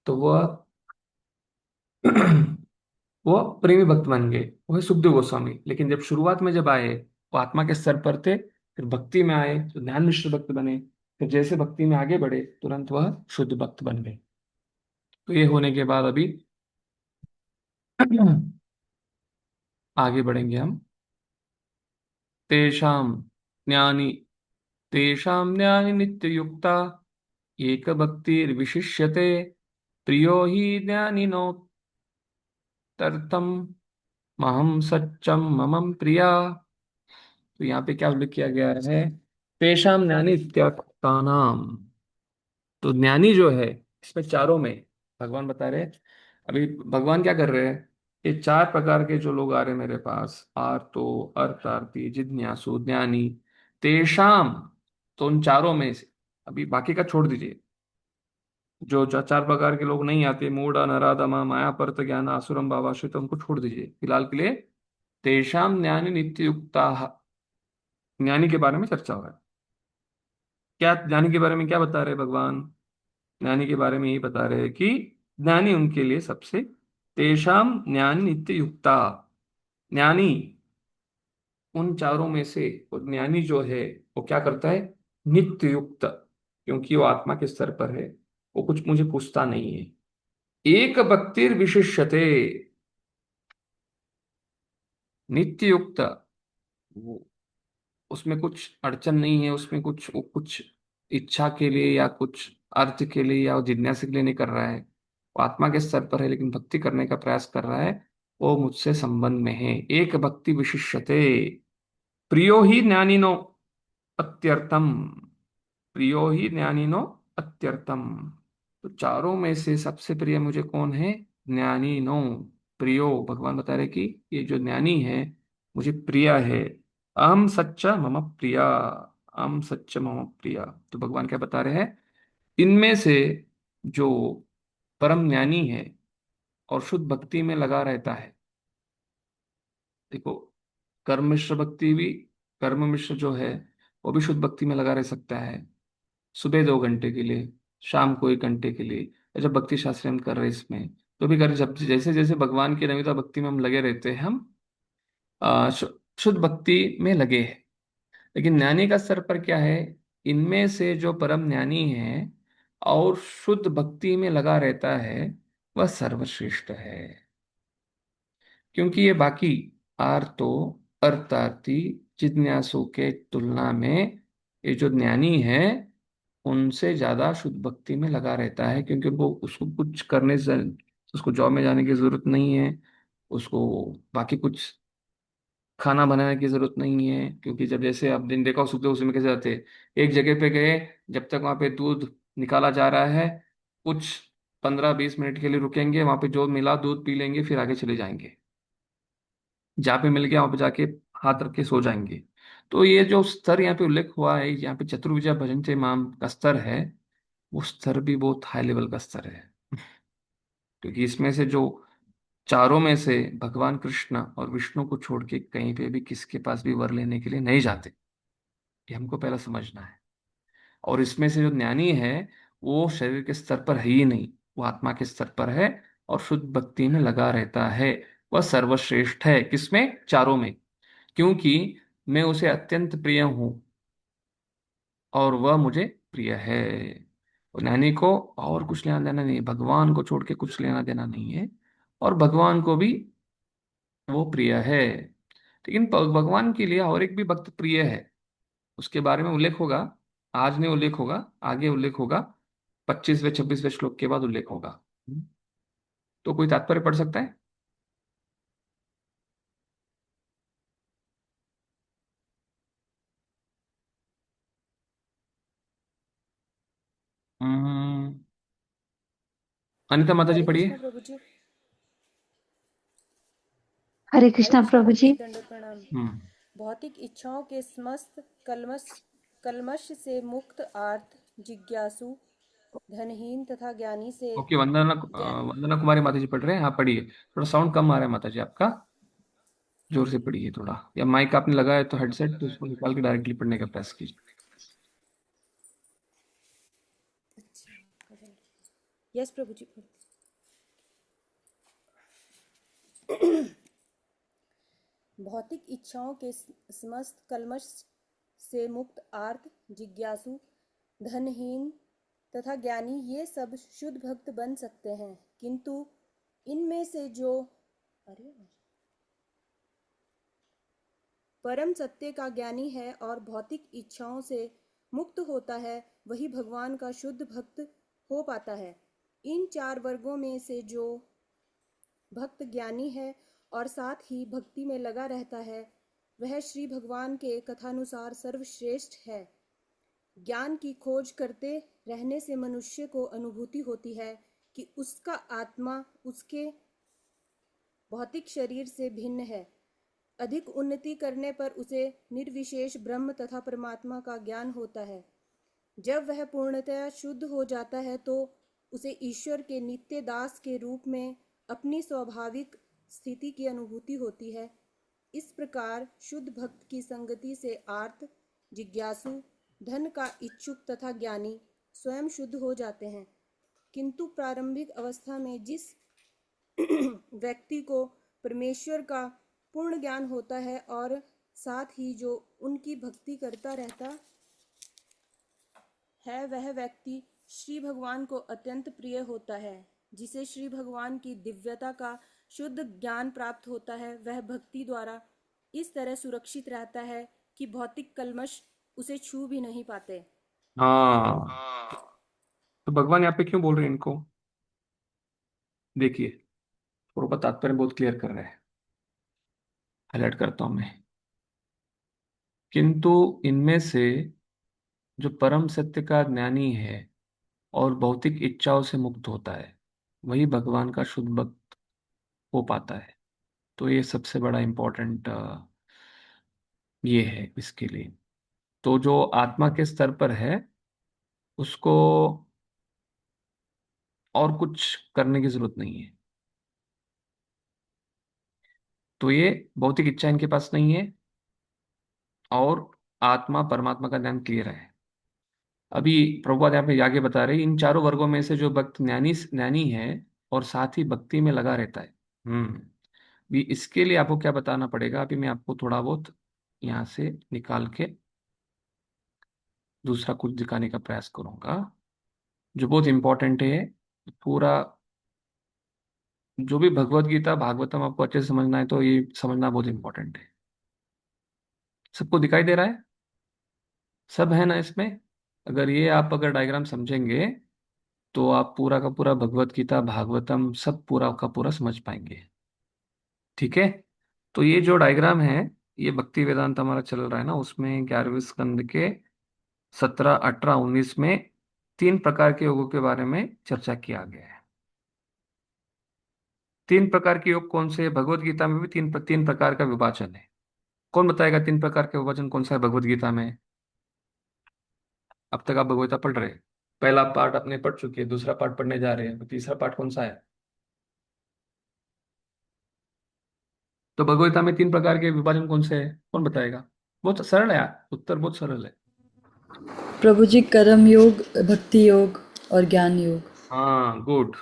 तो वह वो प्रेमी भक्त बन गए, वो है सुखदेव गोस्वामी। लेकिन जब शुरुआत में जब आए, वो आत्मा के स्तर पर थे, फिर भक्ति में आए तो ज्ञान मिश्र भक्त बने। फिर जैसे भक्ति में आगे बढ़े तुरंत वह शुद्ध भक्त बन गए। तो ये होने के बाद अभी आगे बढ़ेंगे हम। तेषाम ज्ञानी तेषां ज्ञानी नित्ययुक्ता एक भक्तिर्विशिष्यते प्रियो हि ज्ञानिनोत्तरतम महम सच्चम ममम प्रिया। तो यहाँ पे क्या उल्लेख किया गया है? तेषाम ज्ञानी इत्यात्तानाम। तो ज्ञानी जो है, इसमें चारों में भगवान बता रहे हैं। अभी भगवान क्या कर रहे हैं? ये चार प्रकार के जो लोग आ रहे हैं मेरे पास, आर्तो, अर्थार्थी, जिज्ञासु, ज्ञानी, तेषाम। तो उन चारों में से अभी बाकी का छोड़ दीजिए। जो चार प्रकार के लोग नहीं आते, मूढ़, नराधमा, माया, परत ज्ञान, आसुरम, भावाश्रित, उनको छोड़ दीजिए फिलहाल के लिए। तेषाम ज्ञानी नित्य युक्ता। ज्ञानी के बारे में चर्चा हो रहा है। क्या ज्ञानी के बारे में क्या बता रहे हैं भगवान? ज्ञानी के बारे में यही बता रहे हैं कि ज्ञानी उनके लिए सबसे, तेषाम ज्ञान नित्य युक्ता। ज्ञानी उन चारों में से, वो ज्ञानी जो है वो क्या करता है? नित्य युक्त, क्योंकि वो आत्मा के स्तर पर है, वो कुछ मुझे पूछता नहीं है। एक भक्तिर विशिष्यते, नित्य युक्त, वो उसमें कुछ अड़चन नहीं है, उसमें कुछ वो कुछ इच्छा के लिए या कुछ अर्थ के लिए या जिज्ञासा के लिए नहीं कर रहा है। वो आत्मा के स्तर पर है लेकिन भक्ति करने का प्रयास कर रहा है। वो मुझसे संबंध में है। एक भक्ति विशिष्यते प्रियो ही ज्ञानिनो अत्यर्थम। प्रियो ही ज्ञानिनो अत्यर्थम। तो चारों में से सबसे प्रिय मुझे कौन है? ज्ञानी नो। प्रियो, भगवान बता रहे कि ये जो ज्ञानी है मुझे प्रिय है। अहम सच्चा मम प्रिया। अहम सच्चा मम प्रिया। तो भगवान क्या बता रहे हैं? इनमें से जो परम ज्ञानी है और शुद्ध भक्ति में लगा रहता है। देखो, कर्म मिश्र भक्ति भी, कर्म मिश्र जो है वो भी शुद्ध भक्ति में लगा रह सकता है, सुबह 2 घंटे के लिए, शाम को 1 घंटे के लिए। या जब भक्ति शास्त्र हम कर रहे हैं इसमें, तो भी कर, जब जैसे जैसे भगवान की नविता भक्ति में हम लगे रहते हैं, हम शुद्ध भक्ति में लगे हैं। लेकिन ज्ञानी का स्तर पर क्या है? इनमें से जो परम ज्ञानी है और शुद्ध भक्ति में लगा रहता है, वह सर्वश्रेष्ठ है। क्योंकि ये बाकी आर्तो, अर्थार्थी, जिज्ञासु के तुलना में ये जो ज्ञानी है उनसे ज्यादा शुद्ध भक्ति में लगा रहता है। क्योंकि वो उसको कुछ करने से, उसको जॉब में जाने की जरूरत नहीं है, उसको बाकी कुछ खाना बनाने की जरूरत नहीं है। क्योंकि जब जैसे आप दिन देखा हो सुबह, उसमें कैसे जाते हैं, एक जगह पे गए, जब तक वहां पे दूध निकाला जा रहा है, कुछ 15-20 मिनट के लिए रुकेंगे, वहां पे जो मिला दूध पी लेंगे, फिर आगे चले जाएंगे। जहाँ पे मिल गया वहां पे जाके हाथ रख के सो जाएंगे। तो ये जो स्तर यहाँ पे उल्लेख हुआ है, यहाँ पे चतुर्भुजा भजन से माम का स्तर है, वो स्तर भी बहुत हाई लेवल का स्तर है। क्योंकि इसमें से जो चारों में से भगवान कृष्ण और विष्णु को छोड़ के कहीं पे भी किसके पास भी वर लेने के लिए नहीं जाते, ये हमको पहला समझना है। और इसमें से जो ज्ञानी है, वो शरीर के स्तर पर है ही नहीं, वो आत्मा के स्तर पर है और शुद्ध भक्ति में लगा रहता है। वह सर्वश्रेष्ठ है किसमें? चारों में। क्योंकि मैं उसे अत्यंत प्रिय हूं और वह मुझे प्रिय है। और ज्ञानी को और कुछ लेना देना नहीं है, भगवान को छोड़ के कुछ लेना देना नहीं है, और भगवान को भी वो प्रिय है। लेकिन भगवान के लिए और एक भी भक्त प्रिय है, उसके बारे में उल्लेख होगा। आज नहीं उल्लेख होगा, आगे उल्लेख होगा, 25वें 26वें श्लोक के बाद उल्लेख होगा। तो कोई तात्पर्य पढ़ सकता है? हम्म, अनिता माता जी हरे पढ़िए। कृष्ण प्रभु जी। हरे हरे कृष्णा कृष्ण प्रभु प्रभु जी। जी, दंडवत प्रणाम। हम्म। भौतिक इच्छाओं के समस्त कलमश कलमश से मुक्त आर्त, जिज्ञासु, धनहीन तथा ज्ञानी से ओके, वंदना ज्ञान वंदना कुमारी माता जी पढ़ रहे हैं, हाँ पढ़िए। थोड़ा साउंड कम आ रहा है माता जी आपका, जोर से पढ़िए थोड़ा। या माइक आपने लगाया तो हेडसेट, तो उसको निकाल के डायरेक्टली पढ़ने का प्रयास कीजिए। यस प्रभु जी। भौतिक इच्छाओं के समस्त कल्मश से मुक्त आर्त, जिज्ञासु, धनहीन तथा ज्ञानी ये सब शुद्ध भक्त बन सकते हैं, किंतु इनमें से जो अरे परम सत्य का ज्ञानी है और भौतिक इच्छाओं से मुक्त होता है, वही भगवान का शुद्ध भक्त हो पाता है। इन चार वर्गों में से जो भक्त ज्ञानी है और साथ ही भक्ति में लगा रहता है, वह श्री भगवान के कथानुसार सर्वश्रेष्ठ है। ज्ञान की खोज करते रहने से मनुष्य को अनुभूति होती है कि उसका आत्मा उसके भौतिक शरीर से भिन्न है। अधिक उन्नति करने पर उसे निर्विशेष ब्रह्म तथा परमात्मा का ज्ञान होता है। जब वह पूर्णतया शुद्ध हो जाता है तो उसे ईश्वर के नित्य दास के रूप में अपनी स्वाभाविक स्थिति की अनुभूति होती है। इस प्रकार शुद्ध भक्त की संगति से आर्त, जिज्ञासु, धन का इच्छुक तथा ज्ञानी स्वयं शुद्ध हो जाते हैं। किंतु प्रारंभिक अवस्था में जिस व्यक्ति को परमेश्वर का पूर्ण ज्ञान होता है और साथ ही जो उनकी भक्ति करता रहता है, वह व्यक्ति श्री भगवान को अत्यंत प्रिय होता है। जिसे श्री भगवान की दिव्यता का शुद्ध ज्ञान प्राप्त होता है, वह भक्ति द्वारा इस तरह सुरक्षित रहता है कि भौतिक कल्मश उसे छू भी नहीं पाते। हाँ, तो भगवान यहाँ पे क्यों बोल रहे हैं इनको? देखिए, थोड़ा तात्पर्य बहुत क्लियर कर रहे हैं। हाईलाइट करता हूं मैं। किंतु इनमें से जो परम सत्य का ज्ञानी है और भौतिक इच्छाओं से मुक्त होता है, वही भगवान का शुद्ध भक्त हो पाता है। तो ये सबसे बड़ा इम्पोर्टेंट ये है इसके लिए। तो जो आत्मा के स्तर पर है, उसको और कुछ करने की जरूरत नहीं है। तो ये भौतिक इच्छा इनके पास नहीं है और आत्मा परमात्मा का ज्ञान क्लियर है। अभी प्रभुपाद यहाँ पे आगे बता रहे, इन चारों वर्गों में से जो भक्त ज्ञानी ज्ञानी है और साथ ही भक्ति में लगा रहता है। भी इसके लिए आपको क्या बताना पड़ेगा, अभी मैं आपको थोड़ा बहुत यहाँ से निकाल के दूसरा कुछ दिखाने का प्रयास करूंगा, जो बहुत इंपॉर्टेंट है। पूरा जो भी भगवत गीता भागवतम आपको अच्छे से समझना है, तो ये समझना बहुत इंपॉर्टेंट है। सबको दिखाई दे रहा है? सब है ना इसमें? अगर ये आप अगर डायग्राम समझेंगे, तो आप पूरा का पूरा भगवत गीता भागवतम सब पूरा का पूरा समझ पाएंगे। ठीक है? तो ये जो डायग्राम है, ये भक्ति वेदांत हमारा चल रहा है ना, उसमें 11वें स्कंद के 17, 18, 19 में तीन प्रकार के योगों के बारे में चर्चा किया गया है। तीन प्रकार के योग कौन से हैं? भगवत गीता में भी तीन प्रकार का विभाजन है। कौन बताएगा तीन प्रकार के विभाजन कौन सा है भगवत गीता में? अब तक आप भगवत गीता पढ़ रहे हैं, पहला पार्ट अपने पढ़ चुके हैं, दूसरा पार्ट पढ़ने जा रहे हैं, तो तीसरा पार्ट कौन सा है? तो भगवत गीता में तीन प्रकार के विभाजन कौन से है, कौन बताएगा? बहुत सरल है यार, उत्तर बहुत सरल है। प्रभु जी, कर्म योग, भक्ति योग और ज्ञान योग। हाँ, गुड।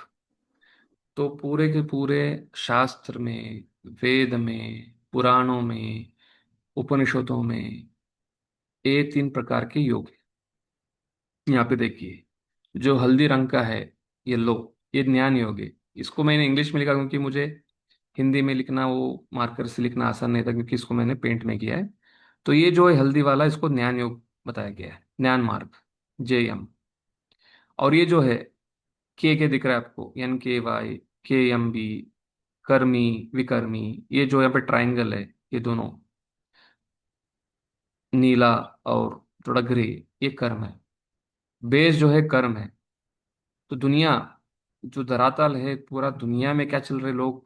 तो पूरे के पूरे शास्त्र में, वेद में, पुराणों में, उपनिषदों में ये तीन प्रकार के योग हैं। यहाँ पे देखिए, जो हल्दी रंग का है, ये लो, ये ज्ञान योग है। इसको मैंने इंग्लिश में लिखा क्योंकि मुझे हिंदी में लिखना, वो मार्कर से लिखना आसान नहीं था, क्योंकि इसको मैंने पेंट में किया है। तो ये जो है हल्दी वाला, इसको ज्ञान योग बताया गया है, ज्ञान मार्ग, JM। और ये जो है के दिख रहा है आपको, NKY, KMB, कर्मी, विकर्मी, ये जो यहाँ पे ट्राइंगल है, ये दोनों नीला और थोड़ा ग्रे, ये कर्म है। बेस जो है कर्म है। तो दुनिया, जो धरातल है, पूरा दुनिया में क्या चल रहे लोग,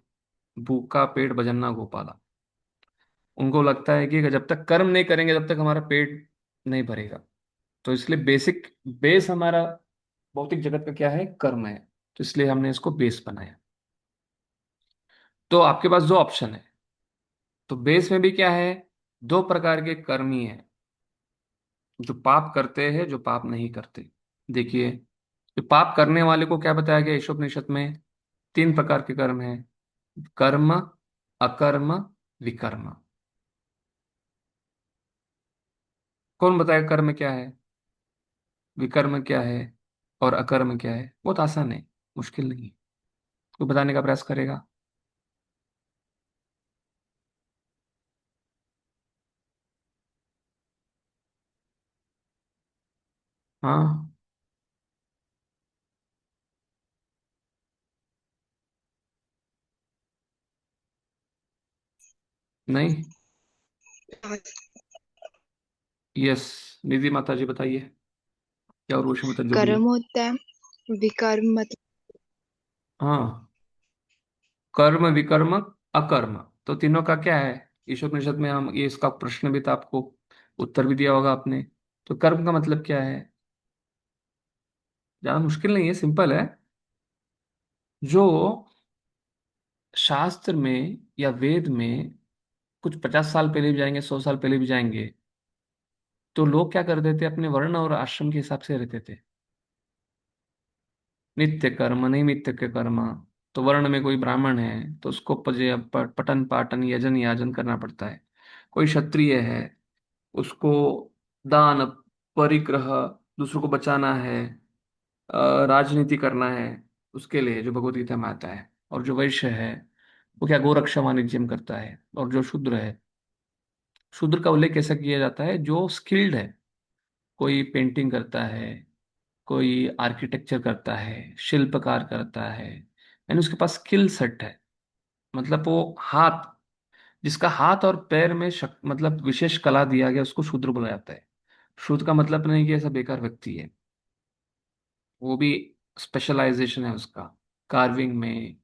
भूखा पेट भजन्ना गोपाला। उनको लगता है कि जब तक कर्म नहीं करेंगे तब तक हमारा पेट नहीं भरेगा। तो इसलिए बेसिक बेस हमारा भौतिक जगत का क्या है, कर्म है। तो इसलिए हमने इसको बेस बनाया। तो आपके पास दो ऑप्शन है। तो बेस में भी क्या है, दो प्रकार के कर्मी है, जो पाप करते हैं, जो पाप नहीं करते। देखिए, तो पाप करने वाले को क्या बताया गया ईशोपनिषद में? तीन प्रकार के कर्म हैं: कर्म, अकर्म, विकर्म। कौन बताएगा कर्म क्या है, विकर्म क्या है और अकर्म क्या है? बहुत आसान है, मुश्किल नहीं है। कोई बताने का प्रयास करेगा? हाँ। नहीं। यस। निधि माता जी बताइए, क्या और उसमें मतलब जोड़िए। कर्म होता है, विकर्म मतलब हाँ, कर्म, विकर्म, अकर्म, तो तीनों का क्या है? ईशोपनिषद में हम ये, इसका प्रश्न भी था आपको, उत्तर भी दिया होगा आपने। तो कर्म का मतलब क्या है? ज्यादा मुश्किल नहीं है, सिंपल है। जो शास्त्र में या वेद में कुछ 50 साल पहले भी जाएंगे, 100 साल पहले भी जाएंगे, तो लोग क्या करते थे, अपने वर्ण और आश्रम के हिसाब से रहते थे। नित्य कर्म, नैमित्तिक कर्म। तो वर्ण में कोई ब्राह्मण है तो उसको पठन पाठन यजन याजन करना पड़ता है। कोई क्षत्रिय है, उसको दान, परिग्रह, दूसरों को बचाना है, राजनीति करना है, उसके लिए जो भगवत गीता में आता है। और जो वैश्य है, वो क्या गोरक्षा वाणिज्यम करता है। और जो शूद्र है, शूद्र का उल्लेख कैसा किया जाता है? जो स्किल्ड है, कोई पेंटिंग करता है, कोई आर्किटेक्चर करता है, शिल्पकार करता है, यानी उसके पास स्किल सेट है। मतलब वो हाथ, जिसका हाथ और पैर में मतलब विशेष कला दिया गया, उसको शूद्र बोला जाता है। शूद्र का मतलब नहीं कि ऐसा बेकार व्यक्ति है, वो भी स्पेशलाइजेशन है उसका। कार्विंग में,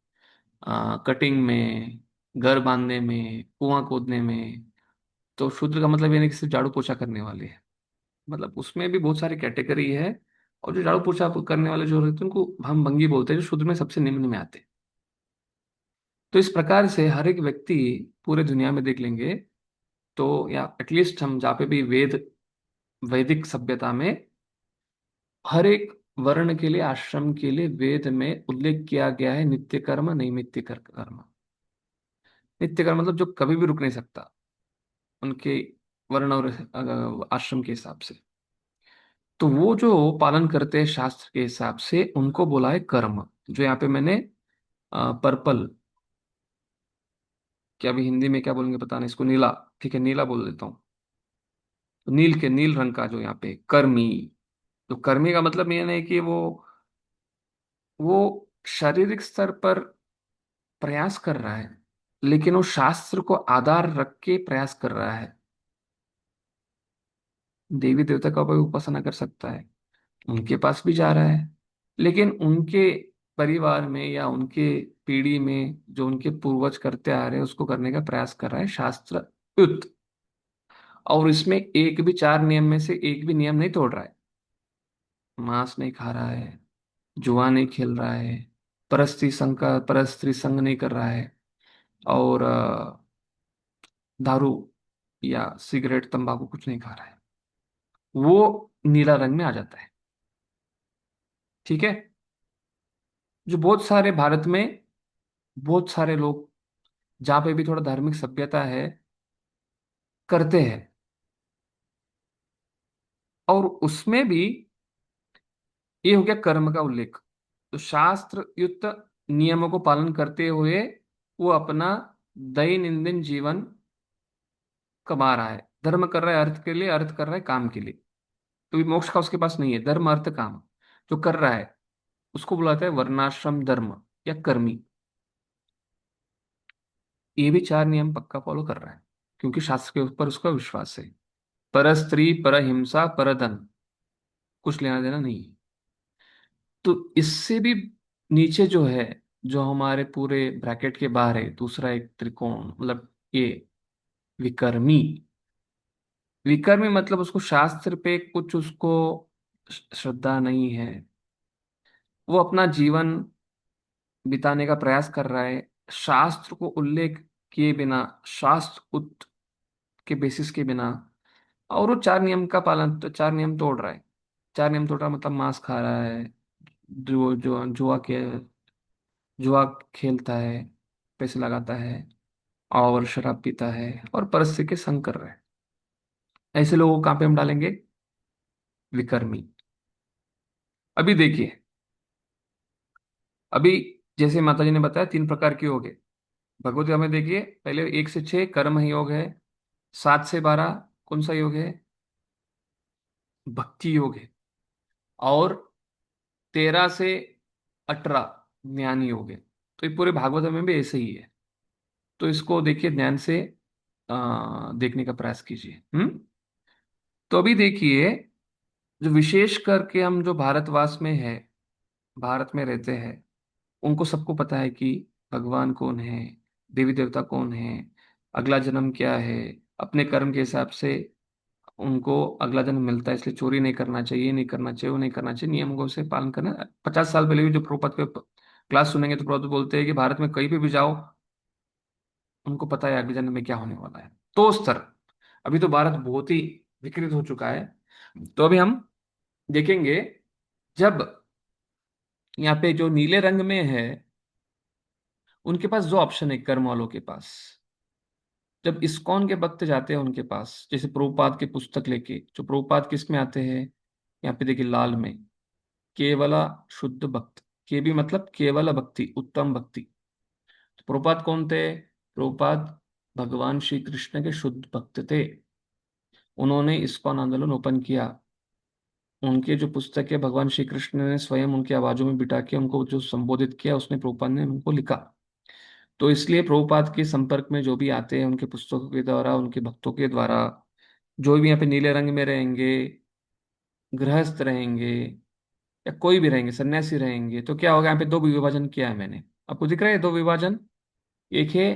कटिंग में, घर बांधने में, कुआं खोदने में। तो शूद्र का मतलब ये नहीं कि सिर्फ झाड़ू पोछा करने वाले हैं, मतलब उसमें भी बहुत सारी कैटेगरी है। और जो झाड़ू पोछा करने वाले जो रहते हैं उनको हम भंगी बोलते हैं, जो शूद्र में सबसे निम्न में आते हैं। तो इस प्रकार से हर एक व्यक्ति पूरे दुनिया में देख लेंगे तो, या एटलीस्ट हम जहाँ पे भी वैदिक सभ्यता में, हर एक वर्ण के लिए, आश्रम के लिए वेद में उल्लेख किया गया है नित्य कर्म, नैमित्तिक कर्म। नित्य कर्म मतलब जो कभी भी रुक नहीं सकता, उनके वर्ण और आश्रम के हिसाब से। तो वो जो पालन करते हैं शास्त्र के हिसाब से, उनको बोला है कर्म। जो यहाँ पे मैंने पर्पल, क्या अभी हिंदी में क्या बोलेंगे पता नहीं, इसको नीला, ठीक है नीला बोल देता हूँ। तो नील रंग का जो यहाँ पे कर्मी, तो कर्मी का मतलब ये नहीं कि वो शारीरिक स्तर पर प्रयास कर रहा है, लेकिन वो शास्त्र को आधार रख के प्रयास कर रहा है। देवी देवता का भी उपासना कर सकता है, उनके पास भी जा रहा है, लेकिन उनके परिवार में या उनके पीढ़ी में जो उनके पूर्वज करते आ रहे हैं, उसको करने का प्रयास कर रहा है शास्त्र युक्त। और इसमें एक भी चार नियम में से एक भी नियम नहीं तोड़ रहा है। मांस नहीं खा रहा है, जुआ नहीं खेल रहा है, परस्त्री संग नहीं कर रहा है, और दारू या सिगरेट तंबाकू कुछ नहीं खा रहा है। वो नीला रंग में आ जाता है। ठीक है। जो बहुत सारे भारत में, बहुत सारे लोग जहाँ पे भी थोड़ा धार्मिक सभ्यता है, करते हैं। और उसमें भी ये हो गया कर्म का उल्लेख। तो शास्त्र युक्त नियमों को पालन करते हुए वो अपना दैनंदिन जीवन कमा रहा है, धर्म कर रहा है अर्थ के लिए, अर्थ कर रहा है काम के लिए। तो मोक्ष का उसके पास नहीं है, धर्म अर्थ काम जो कर रहा है उसको बुलाते हैं वर्णाश्रम धर्म या कर्मी। ये भी चार नियम पक्का फॉलो कर रहा है, क्योंकि शास्त्र के ऊपर उसका विश्वास है। पर स्त्री, पर हिंसा, पर धन, कुछ लेना देना नहीं है। तो इससे भी नीचे जो है, जो हमारे पूरे ब्रैकेट के बाहर है, दूसरा एक त्रिकोण, मतलब ये विकर्मी। विकर्मी मतलब उसको शास्त्र पे कुछ, उसको श्रद्धा नहीं है, वो अपना जीवन बिताने का प्रयास कर रहा है शास्त्र को उल्लेख किए बिना, शास्त्र के बेसिस के बिना। और वो चार नियम का पालन, तो चार नियम तोड़ रहा है। चार नियम तोड़ रहा है मतलब मांस खा रहा है, जो जो जुआ खेलता है, पैसे लगाता है और शराब पीता है और परस्त्री के संग कर रहा है, ऐसे लोगों को कहाँ पे हम डालेंगे? विकर्मी। अभी देखिए, अभी जैसे माता जी ने बताया 3 प्रकार के योग है। भगवत गीता में देखिए, पहले 1 से 6 कर्म योग है, 7 से 12 कौन सा योग है? भक्ति योग है, और 13 से 18 ज्ञान योग है। तो ये पूरे भागवत में भी ऐसे ही है। तो इसको देखिए, ध्यान से देखने का प्रयास कीजिए। तो अभी देखिए, जो विशेष करके हम जो भारतवास में है, भारत में रहते हैं, उनको सबको पता है कि भगवान कौन है, देवी देवता कौन है, अगला जन्म क्या है। अपने कर्म के हिसाब से उनको अगला जन्म मिलता है, इसलिए चोरी नहीं करना चाहिए, ये नहीं करना चाहिए, वो नहीं करना चाहिए, नियमों को से पालन करना। 50 साल पहले भी जो प्रभुपाद के क्लास सुनेंगे तो प्रभुपाद बोलते हैं कि भारत में कहीं भी जाओ, उनको पता है अगले जन्म में क्या होने वाला है। तो स्तर, अभी तो भारत बहुत ही विकृत हो चुका है। तो अभी हम देखेंगे, जब यहाँ पे जो नीले रंग में है, उनके पास दो ऑप्शन है कर्म वालों के पास। जब इस्कॉन के भक्त जाते हैं उनके पास, जैसे प्रभुपाद की पुस्तक लेके, जो प्रभुपाद किस में आते हैं, यहाँ पे देखिए लाल में, केवला शुद्ध भक्त। के भी मतलब केवल भक्ति, उत्तम भक्ति। तो प्रभुपाद कौन थे? प्रभुपाद भगवान श्री कृष्ण के शुद्ध भक्त थे। उन्होंने इस्कॉन आंदोलन ओपन किया। उनके जो पुस्तक है, भगवान श्री कृष्ण ने स्वयं उनकी आवाजों में बिठा के उनको जो संबोधित किया, उसने प्रभुपाद ने उनको लिखा। तो इसलिए प्रभुपाद के संपर्क में जो भी आते हैं, उनके पुस्तकों के द्वारा, उनके भक्तों के द्वारा, जो भी यहाँ पे नीले रंग में रहेंगे, गृहस्थ रहेंगे या कोई भी रहेंगे, सन्यासी रहेंगे, तो क्या होगा? यहाँ पे दो विभाजन किया है मैंने, आपको दिख रहा है दो विभाजन। एक है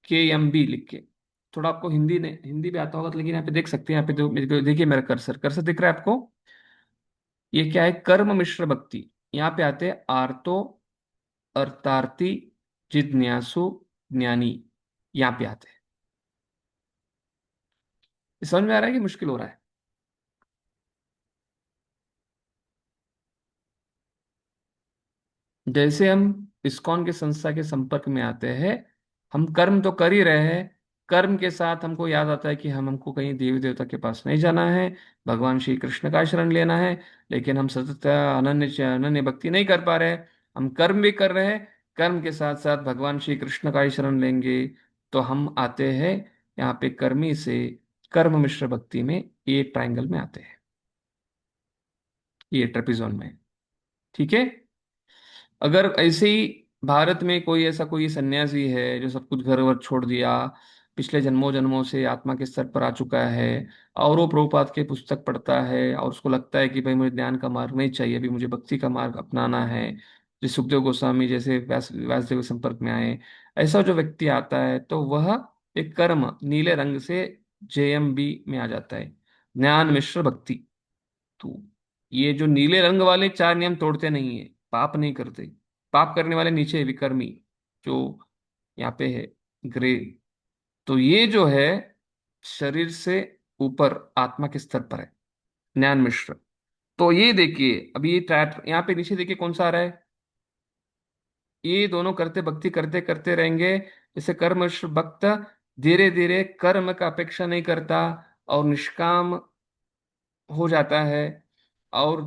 KMB लिख के, थोड़ा आपको हिंदी ने हिंदी भी आता होगा तो, लेकिन यहाँ पे देख सकते हैं, यहाँ पे देखिए मेरा कर्सर कर्सर दिख रहा है आपको? ये क्या है? कर्म मिश्र भक्ति। यहाँ पे आते हैं आर्तो, अर्थार्थी, जिज्ञासु, ज्ञानी, यहाँ पे आते हैं। ये समझ में आ रहा है कि मुश्किल हो रहा है? जैसे हम इस्कॉन के संस्था के संपर्क में आते हैं, हम कर्म तो कर ही रहे हैं, कर्म के साथ हमको याद आता है कि हमको कहीं देवी देवता के पास नहीं जाना है, भगवान श्री कृष्ण का शरण लेना है। लेकिन हम सतत अनन्य अनन्य भक्ति नहीं कर पा रहे हैं। हम कर्म भी कर रहे हैं, कर्म के साथ साथ भगवान श्री कृष्ण का ही शरण लेंगे। तो हम आते हैं यहाँ पे कर्मी से कर्म मिश्र भक्ति में, ये ट्रायंगल में आते हैं, ये ट्रेपिजोन में। ठीक है। अगर ऐसे ही भारत में कोई ऐसा कोई सन्यासी है जो सब कुछ घर वर छोड़ दिया, पिछले जन्मों जन्मों से आत्मा के स्तर पर आ चुका है, और वो प्रभुपाद के पुस्तक पढ़ता है और उसको लगता है कि भाई मुझे ज्ञान का मार्ग नहीं चाहिए, अभी मुझे भक्ति का मार्ग अपनाना है, जिस सुखदेव गोस्वामी जैसे व्यासदेव के संपर्क में आए, ऐसा जो व्यक्ति आता है, तो वह एक कर्म नीले रंग से JMB में आ जाता है, ज्ञान मिश्र भक्ति। तो ये जो नीले रंग वाले 4 नियम तोड़ते नहीं है, पाप नहीं करते, पाप करने वाले नीचे है विकर्मी, जो यहाँ पे है ग्रे। तो ये जो है शरीर से ऊपर आत्मा के स्तर पर है, ज्ञान मिश्र। तो ये देखिए, अभी ये ट्रैप यहाँ पे नीचे देखिए कौन सा आ रहा है, ये दोनों करते भक्ति करते करते रहेंगे। जैसे कर्म मिश्र भक्त धीरे धीरे कर्म का अपेक्षा नहीं करता और निष्काम हो जाता है, और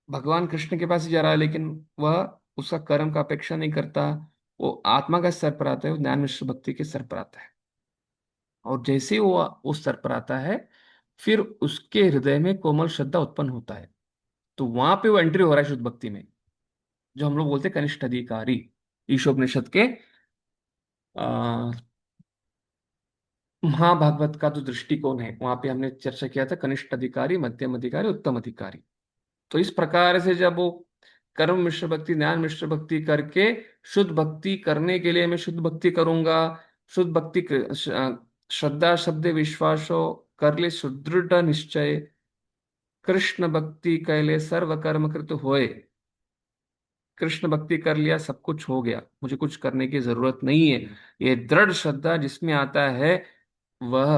भगवान कृष्ण के पास ही जा रहा है, लेकिन वह उसका कर्म का अपेक्षा नहीं करता, वो आत्मा का स्तर पर आता है, वो ज्ञान मिश्र भक्ति के स्तर पर आता है। और जैसे ही वो उस स्तर पर आता है, फिर उसके हृदय में कोमल श्रद्धा उत्पन्न होता है। तो वहां पे वो एंट्री हो रहा है शुद्ध भक्ति में, जो हम लोग बोलते हैं कनिष्ठ अधिकारी। ईशोपनिषद के आ, महाभागवत का जो दृष्टिकोण है, वहां पे हमने चर्चा किया था कनिष्ठ अधिकारी, मध्यम अधिकारी, उत्तम अधिकारी। तो इस प्रकार से जब वो कर्म मिश्र भक्ति, ज्ञान मिश्र भक्ति करके शुद्ध भक्ति करने के लिए मैं शुद्ध भक्ति करूंगा, शुद्ध भक्ति श्रद्धा शब्द विश्वासो कर ले सुदृढ़ निश्चय, कृष्ण भक्ति कैले सर्व कर्म कृत होए। कृष्ण भक्ति कर लिया, सब कुछ हो गया, मुझे कुछ करने की जरूरत नहीं है। ये दृढ़ श्रद्धा जिसमें आता है, वह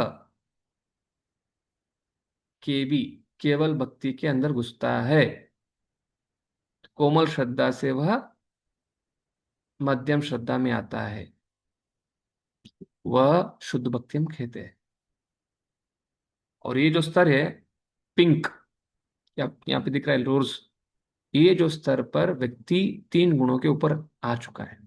के भी केवल भक्ति के अंदर घुसता है। कोमल श्रद्धा से वह मध्यम श्रद्धा में आता है, वह शुद्ध भक्ति हम कहते हैं। और ये जो स्तर है, पिंक, यहाँ पे दिख रहा है रोज, ये जो स्तर पर व्यक्ति 3 गुणों के ऊपर आ चुका है।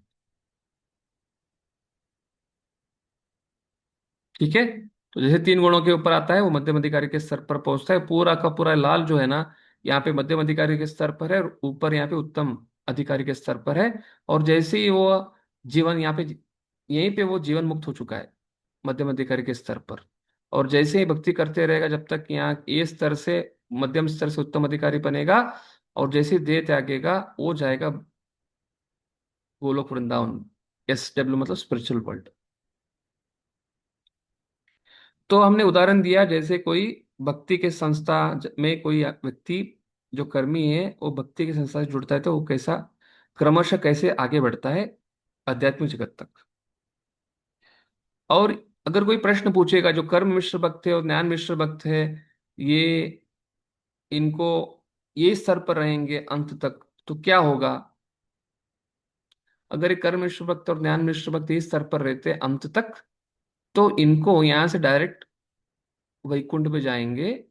ठीक है। तो जैसे 3 गुणों के ऊपर आता है वो मध्यम अधिकारी के स्तर पर पहुंचता है। पूरा का पूरा लाल जो है ना, यहाँ पे मध्यम अधिकारी के स्तर पर है, और ऊपर यहाँ पे उत्तम अधिकारी के स्तर पर है। और जैसे ही वो जीवन यहाँ पे, यहीं पे वो जीवन मुक्त हो चुका है मध्यम अधिकारी के स्तर पर। और जैसे ही भक्ति करते रहेगा, जब तक यहाँ ये स्तर से, मध्यम स्तर से उत्तम अधिकारी बनेगा, और जैसे ही देह त्यागेगा वो जाएगा गोलोक वृंदावन, SW मतलब स्पिरिचुअल वर्ल्ड। तो हमने उदाहरण दिया, जैसे कोई भक्ति के संस्था में कोई व्यक्ति जो कर्मी है वो भक्ति की संस्था से जुड़ता है, तो वो कैसा क्रमशः कैसे आगे बढ़ता है आध्यात्मिक जगत तक। और अगर कोई प्रश्न पूछेगा, जो कर्म मिश्र भक्त है और ज्ञान मिश्र भक्त है, ये इनको ये स्तर पर रहेंगे अंत तक, तो क्या होगा? अगर ये कर्म मिश्र भक्त और ज्ञान मिश्र भक्त इस स्तर पर रहते हैं अंत तक, तो इनको यहां से डायरेक्ट वैकुंठ में जाएंगे,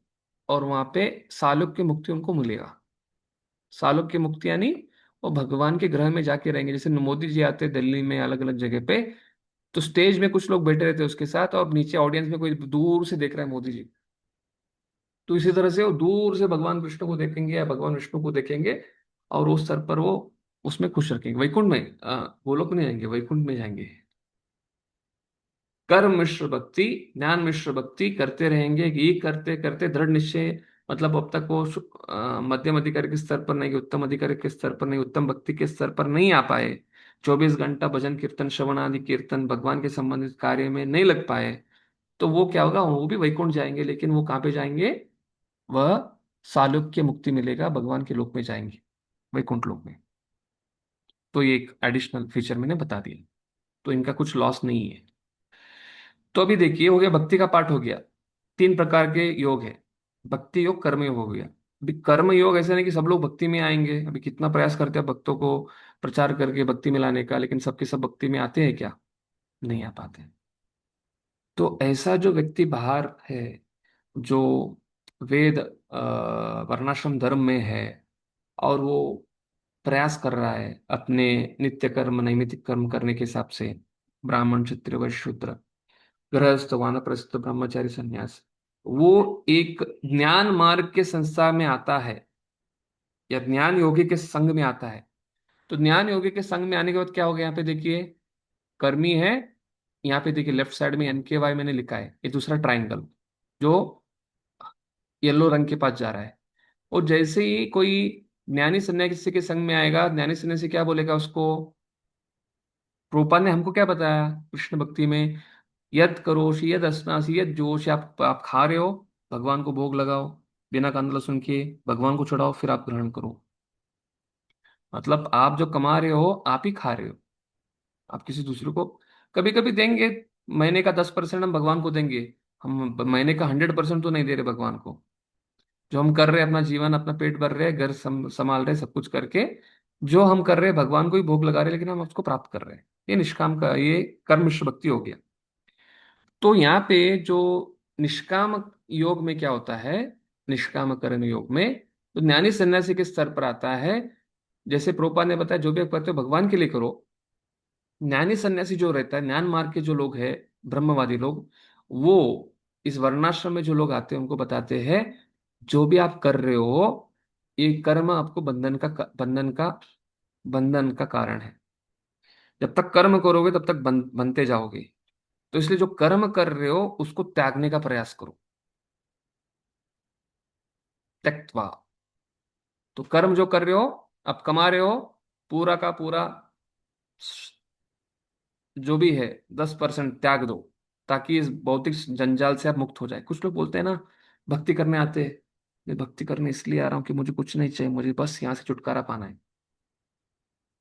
और वहां पे सालोक्य मुक्ति उनको मिलेगा। सालोक्य मुक्ति यानी वो भगवान के ग्रह में जाके रहेंगे। जैसे मोदी जी आते हैं दिल्ली में अलग अलग जगह पे, तो स्टेज में कुछ लोग बैठे रहते हैं उसके साथ, और नीचे ऑडियंस में कोई दूर से देख रहा है मोदी जी। तो इसी तरह से वो दूर से भगवान कृष्ण को देखेंगे या भगवान विष्णु को देखेंगे, और उस स्तर पर वो उसमें खुश रखेंगे। वैकुंठ में, गोलोक नहीं जाएंगे, वैकुंठ में जाएंगे। कर्म मिश्र भक्ति, ज्ञान मिश्र भक्ति करते रहेंगे, ये करते करते दृढ़ निश्चय, मतलब अब तक वो मध्यम अधिकारी के स्तर पर नहीं, उत्तम अधिकारी के स्तर पर नहीं, उत्तम भक्ति के स्तर पर नहीं आ पाए, 24 घंटा भजन कीर्तन श्रवण आदि कीर्तन भगवान के संबंधित कार्य में नहीं लग पाए, तो वो क्या होगा? वो भी वैकुंठ जाएंगे, लेकिन वो कहाँ पे जाएंगे? वह सालोक्य मुक्ति मिलेगा, भगवान के लोक में जाएंगे, वैकुंठ लोक में। तो ये एक एडिशनल फीचर मैंने बता दिया। तो इनका कुछ लॉस नहीं है। तो अभी देखिए, हो गया भक्ति का पाठ, हो गया। 3 प्रकार के योग है, भक्ति योग, कर्म योग हो गया। अभी कर्म योग ऐसा नहीं कि सब लोग भक्ति में आएंगे। अभी कितना प्रयास करते हैं भक्तों को प्रचार करके भक्ति में लाने का, लेकिन सबके सब भक्ति में आते हैं क्या? नहीं आ पाते। तो ऐसा जो व्यक्ति बाहर है, जो वेद वर्णाश्रम धर्म में है, और वो प्रयास कर रहा है अपने नित्य कर्म नैमित्तिक कर्म करने के हिसाब से, ब्राह्मण क्षत्रिय वैश्य शूद्र, गृहस्थ वानप्रस्थ ब्रह्मचारी संन्यास, वो एक ज्ञान मार्ग के संस्था में आता है या ज्ञान योगी के संग में आता है। तो ज्ञान योगी के संग में आने के बाद क्या हो गया? यहाँ पे देखिए, कर्मी है, यहाँ पे देखिए लेफ्ट साइड में NKY मैंने लिखा है, ये दूसरा ट्राइंगल जो येलो रंग के पास जा रहा है। और जैसे ही कोई ज्ञानी सन्यासी के संग में आएगा, ज्ञानी सन्यासी क्या बोलेगा उसको? रूपा ने हमको क्या बताया कृष्ण भक्ति में? यद करोषि यद अस्नासी यद जोश, आप खा रहे हो, भगवान को भोग लगाओ, बिना कांदा लहसुन के भगवान को चढ़ाओ, फिर आप ग्रहण करो। मतलब आप जो कमा रहे हो आप ही खा रहे हो, आप किसी दूसरे को कभी कभी देंगे। महीने का 10% हम भगवान को देंगे, हम महीने का 100% तो नहीं दे रहे भगवान को। जो हम कर रहे हैं, अपना जीवन अपना पेट भर रहे हैं, घर संभाल रहे हैं, सब कुछ करके जो हम कर रहे हैं भगवान को ही भोग लगा रहे हैं, लेकिन हम उसको प्राप्त कर रहे हैं। ये निष्काम का, ये कर्म भक्ति हो गया। तो यहाँ पे जो निष्काम योग में क्या होता है, निष्काम कर्म योग में तो ज्ञानी सन्यासी के स्तर पर आता है। जैसे प्रोपा ने बताया, जो भी आप करते हो भगवान के लिए करो। ज्ञानी सन्यासी जो रहता है, ज्ञान मार्ग के जो लोग हैं, ब्रह्मवादी लोग, वो इस वर्णाश्रम में जो लोग आते हैं उनको बताते हैं, जो भी आप कर रहे हो ये कर्म आपको बंधन का कारण है। जब तक कर्म करोगे तब तक बनते जाओगे। तो इसलिए जो कर्म कर रहे हो उसको त्यागने का प्रयास करो, त्यक्त्वा। तो कर्म जो कर रहे हो, आप कमा रहे हो, पूरा का पूरा जो भी है 10% त्याग दो, ताकि इस भौतिक जंजाल से आप मुक्त हो जाए। कुछ लोग बोलते हैं ना, भक्ति करने आते हैं, मैं भक्ति करने इसलिए आ रहा हूँ कि मुझे कुछ नहीं चाहिए, मुझे बस यहाँ से छुटकारा पाना है।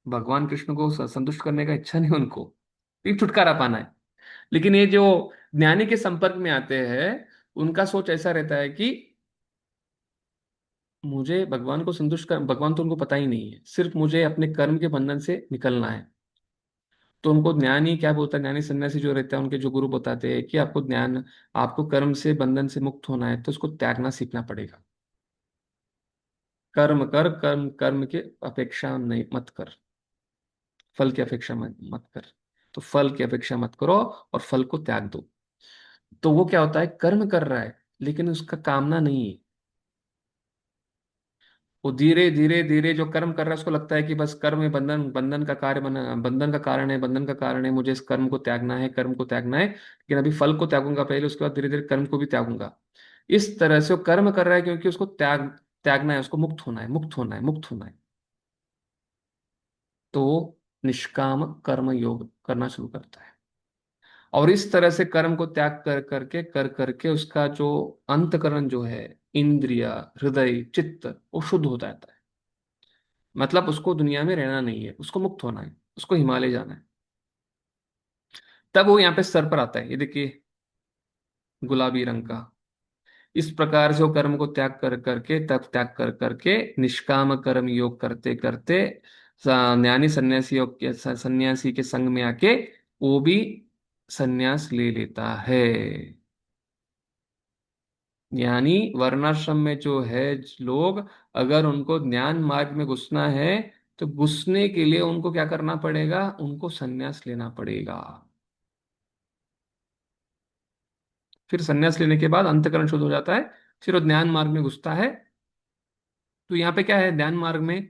भगवान कृष्ण को संतुष्ट करने का इच्छा नहीं उनको, सिर्फ छुटकारा पाना है। लेकिन ये जो ज्ञानी के संपर्क में आते हैं, उनका सोच ऐसा रहता है कि मुझे भगवान को संतुष्ट कर, भगवान तो उनको पता ही नहीं है, सिर्फ मुझे अपने कर्म के बंधन से निकलना है। तो उनको ज्ञानी क्या बोलता है, ज्ञानी सन्यासी जो रहता है, उनके जो गुरु बताते हैं कि आपको ज्ञान, आपको कर्म से बंधन से मुक्त होना है तो उसको त्यागना सीखना पड़ेगा। कर्म कर, कर्म कर्म की अपेक्षा नहीं मत कर, फल की अपेक्षा मत कर। तो फल की अपेक्षा मत करो और फल को त्याग दो। तो वो क्या होता है, कर्म कर रहा है लेकिन उसका कामना नहीं है। वो धीरे धीरे धीरे जो कर्म कर रहा है उसको लगता है कि बस कर्म में बंधन, बंधन का कार्य बना, बंधन का कारण है, बंधन का कारण है, मुझे इस कर्म को त्यागना है, कर्म को त्यागना है, लेकिन अभी फल को त्यागूंगा पहले, उसके बाद धीरे धीरे कर्म को भी त्यागूंगा। इस तरह से वो कर्म कर रहा है क्योंकि उसको त्यागना है, उसको मुक्त होना है, मुक्त होना है, मुक्त होना है। तो वो निष्काम कर्म योग करना शुरू करता है। और इस तरह से कर्म को त्याग कर करके उसका जो अंतकरण जो है, इंद्रिय, हृदय, चित्त, वो शुद्ध हो जाता है। मतलब उसको दुनिया में रहना नहीं है, उसको मुक्त होना है, उसको हिमालय जाना है। तब वो यहाँ पे सर पर आता है, ये देखिए, गुलाबी रंग का। इस प्रकार से वो कर्म को त्याग कर करके, तब त्याग कर करके निष्काम कर्म योग करते करते ज्ञानी सन्यासियों के सन्यासी के संग में आके वो भी सन्यास ले लेता है। यानी वर्णाश्रम में जो है लोग, अगर उनको ज्ञान मार्ग में घुसना है तो घुसने के लिए उनको क्या करना पड़ेगा, उनको सन्यास लेना पड़ेगा। फिर सन्यास लेने के बाद अंतकरण शुद्ध हो जाता है, फिर वो ज्ञान मार्ग में घुसता है। तो यहाँ पे क्या है, ज्ञान मार्ग में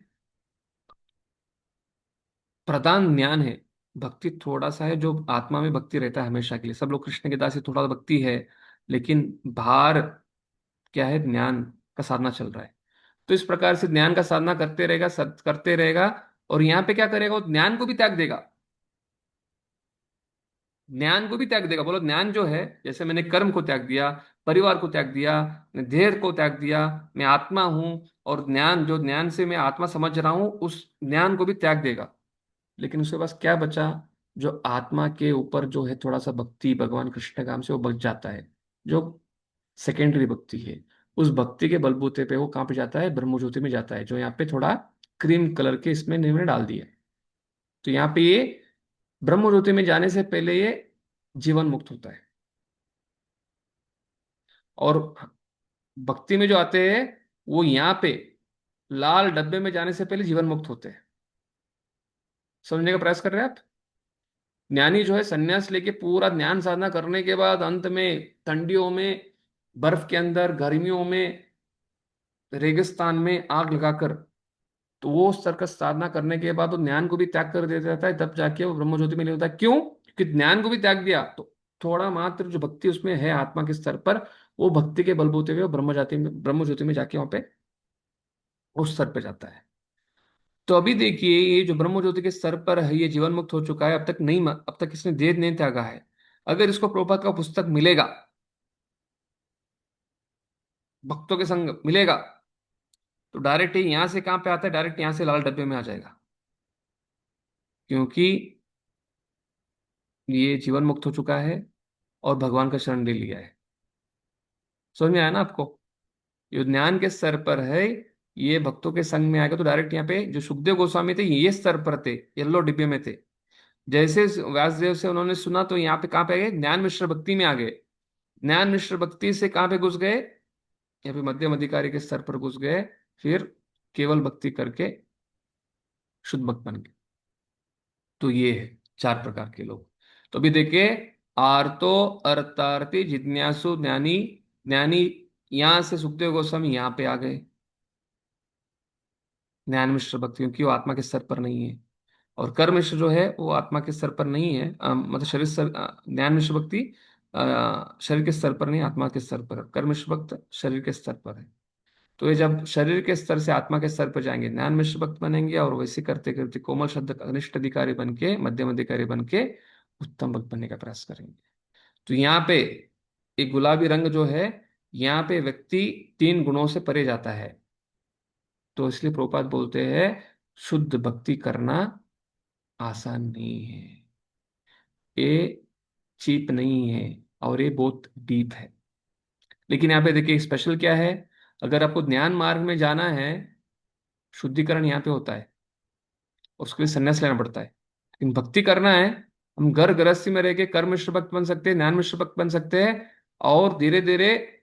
प्रधान ज्ञान है, भक्ति थोड़ा सा है, जो आत्मा में भक्ति रहता है हमेशा के लिए। सब लोग कृष्ण के दास हैं, थोड़ा भक्ति है, लेकिन बाहर क्या है, ज्ञान का साधना चल रहा है। तो इस प्रकार से ज्ञान का साधना करते रहेगा, सत करते रहेगा। और यहाँ पे क्या करेगा, वो ज्ञान को भी त्याग देगा। ज्ञान को भी त्याग देगा। बोलो, ज्ञान जो है, जैसे मैंने कर्म को त्याग दिया, परिवार को त्याग दिया, मैं देह को त्याग दिया, मैं आत्मा हूं, और ज्ञान, जो ज्ञान से मैं आत्मा समझ रहा हूं, उस ज्ञान को भी त्याग देगा। लेकिन उसके पास क्या बचा, जो आत्मा के ऊपर जो है थोड़ा सा भक्ति, भगवान कृष्ण काम से वो बच जाता है, जो सेकेंडरी भक्ति है। उस भक्ति के बलबूते पे वो कहाँ पे जाता है, ब्रह्मज्योति में जाता है, जो यहाँ पे थोड़ा क्रीम कलर के इसमें इन्होंने डाल दिया है। तो यहाँ पे ये ब्रह्म ज्योति में जाने से पहले ये जीवन मुक्त होता है। और भक्ति में जो आते हैं, वो यहाँ पे लाल डब्बे में जाने से पहले जीवन मुक्त होते हैं। समझने का प्रयास कर रहे हैं आप। ज्ञानी जो है सन्यास लेके पूरा ज्ञान साधना करने के बाद अंत में ठंडियों में, बर्फ के अंदर, गर्मियों में, रेगिस्तान में आग लगाकर, तो वो उस तरह का साधना करने के बाद वो ज्ञान को भी त्याग कर दे देता है, तब जाके वो ब्रह्म ज्योति में ले होता है। क्यों? क्योंकि ज्ञान को भी त्याग दिया तो थोड़ा मात्र जो भक्ति उसमें है आत्मा के स्तर पर, वो भक्ति के बलबूते हुए वो ब्रह्म ज्योति में जाके वहां पे उस स्तर पे जाता है। तो अभी देखिए, ये जो ब्रह्म ज्योति के स्तर पर है, ये जीवन मुक्त हो चुका है, अब तक नहीं, अब तक इसने देह नहीं त्यागा है। अगर इसको प्रभुपाद का पुस्तक मिलेगा, भक्तों के संग मिलेगा, तो डायरेक्ट ही यहाँ से कहाँ पे आता है, डायरेक्ट यहाँ से लाल डब्बे में आ जाएगा। क्योंकि ये जीवन मुक्त हो चुका है और भगवान का शरण ले लिया है। समझ में आया ना आपको। ये ज्ञान के स्तर पर है, ये भक्तों के संग में आएगा तो डायरेक्ट यहाँ पे, जो सुखदेव गोस्वामी थे ये स्तर पर थे, येलो डिब्बे में थे। जैसे व्यासदेव से उन्होंने सुना तो यहाँ पे कहाँ पे आ गए, ज्ञान मिश्र भक्ति में आ गए। ज्ञान मिश्र भक्ति से कहाँ पे घुस गए, यहाँ पे मध्यम अधिकारी के स्तर पर घुस गए। फिर केवल भक्ति करके शुद्ध भक्त बन गए। तो ये है चार प्रकार के लोग। तो अभी देखिए, आर्तो, अर्थार्थी, जिज्ञासु, ज्ञानी। ज्ञानी, यहां से सुखदेव गोस्वामी यहाँ पे आ गए, ज्ञान मिश्र भक्ति, क्योंकि वो आत्मा के स्तर पर नहीं है। और कर्म मिश्र जो है वो आत्मा के स्तर पर नहीं है, मतलब शरीर स्तर, ज्ञान मिश्र भक्ति शरीर के स्तर पर नहीं, आत्मा के स्तर पर है। कर्म मिश्र भक्त शरीर के स्तर पर है। तो ये जब शरीर के स्तर से आत्मा के स्तर पर जाएंगे, ज्ञान मिश्र भक्त बनेंगे, और वैसे करते करते कोमल शब्द अनिष्ट अधिकारी बन के, मध्यम अधिकारी बन के उत्तम भक्त बनने का प्रयास करेंगे। तो यहाँ पे एक गुलाबी रंग जो है, यहाँ पे व्यक्ति तीन गुणों से परे जाता है। तो इसलिए प्रभुपाद बोलते हैं, शुद्ध भक्ति करना आसान नहीं है, ये चीप नहीं है, और ये बहुत डीप है। लेकिन यहाँ पे देखिए स्पेशल क्या है, अगर आपको ज्ञान मार्ग में जाना है, शुद्धिकरण यहाँ पे होता है और उसके लिए संन्यास लेना पड़ता है। लेकिन भक्ति करना है, हम घर गृहस्थी में रह के कर्म मिश्र भक्त बन सकते हैं, ज्ञान मिश्र भक्त बन सकते हैं, और धीरे धीरे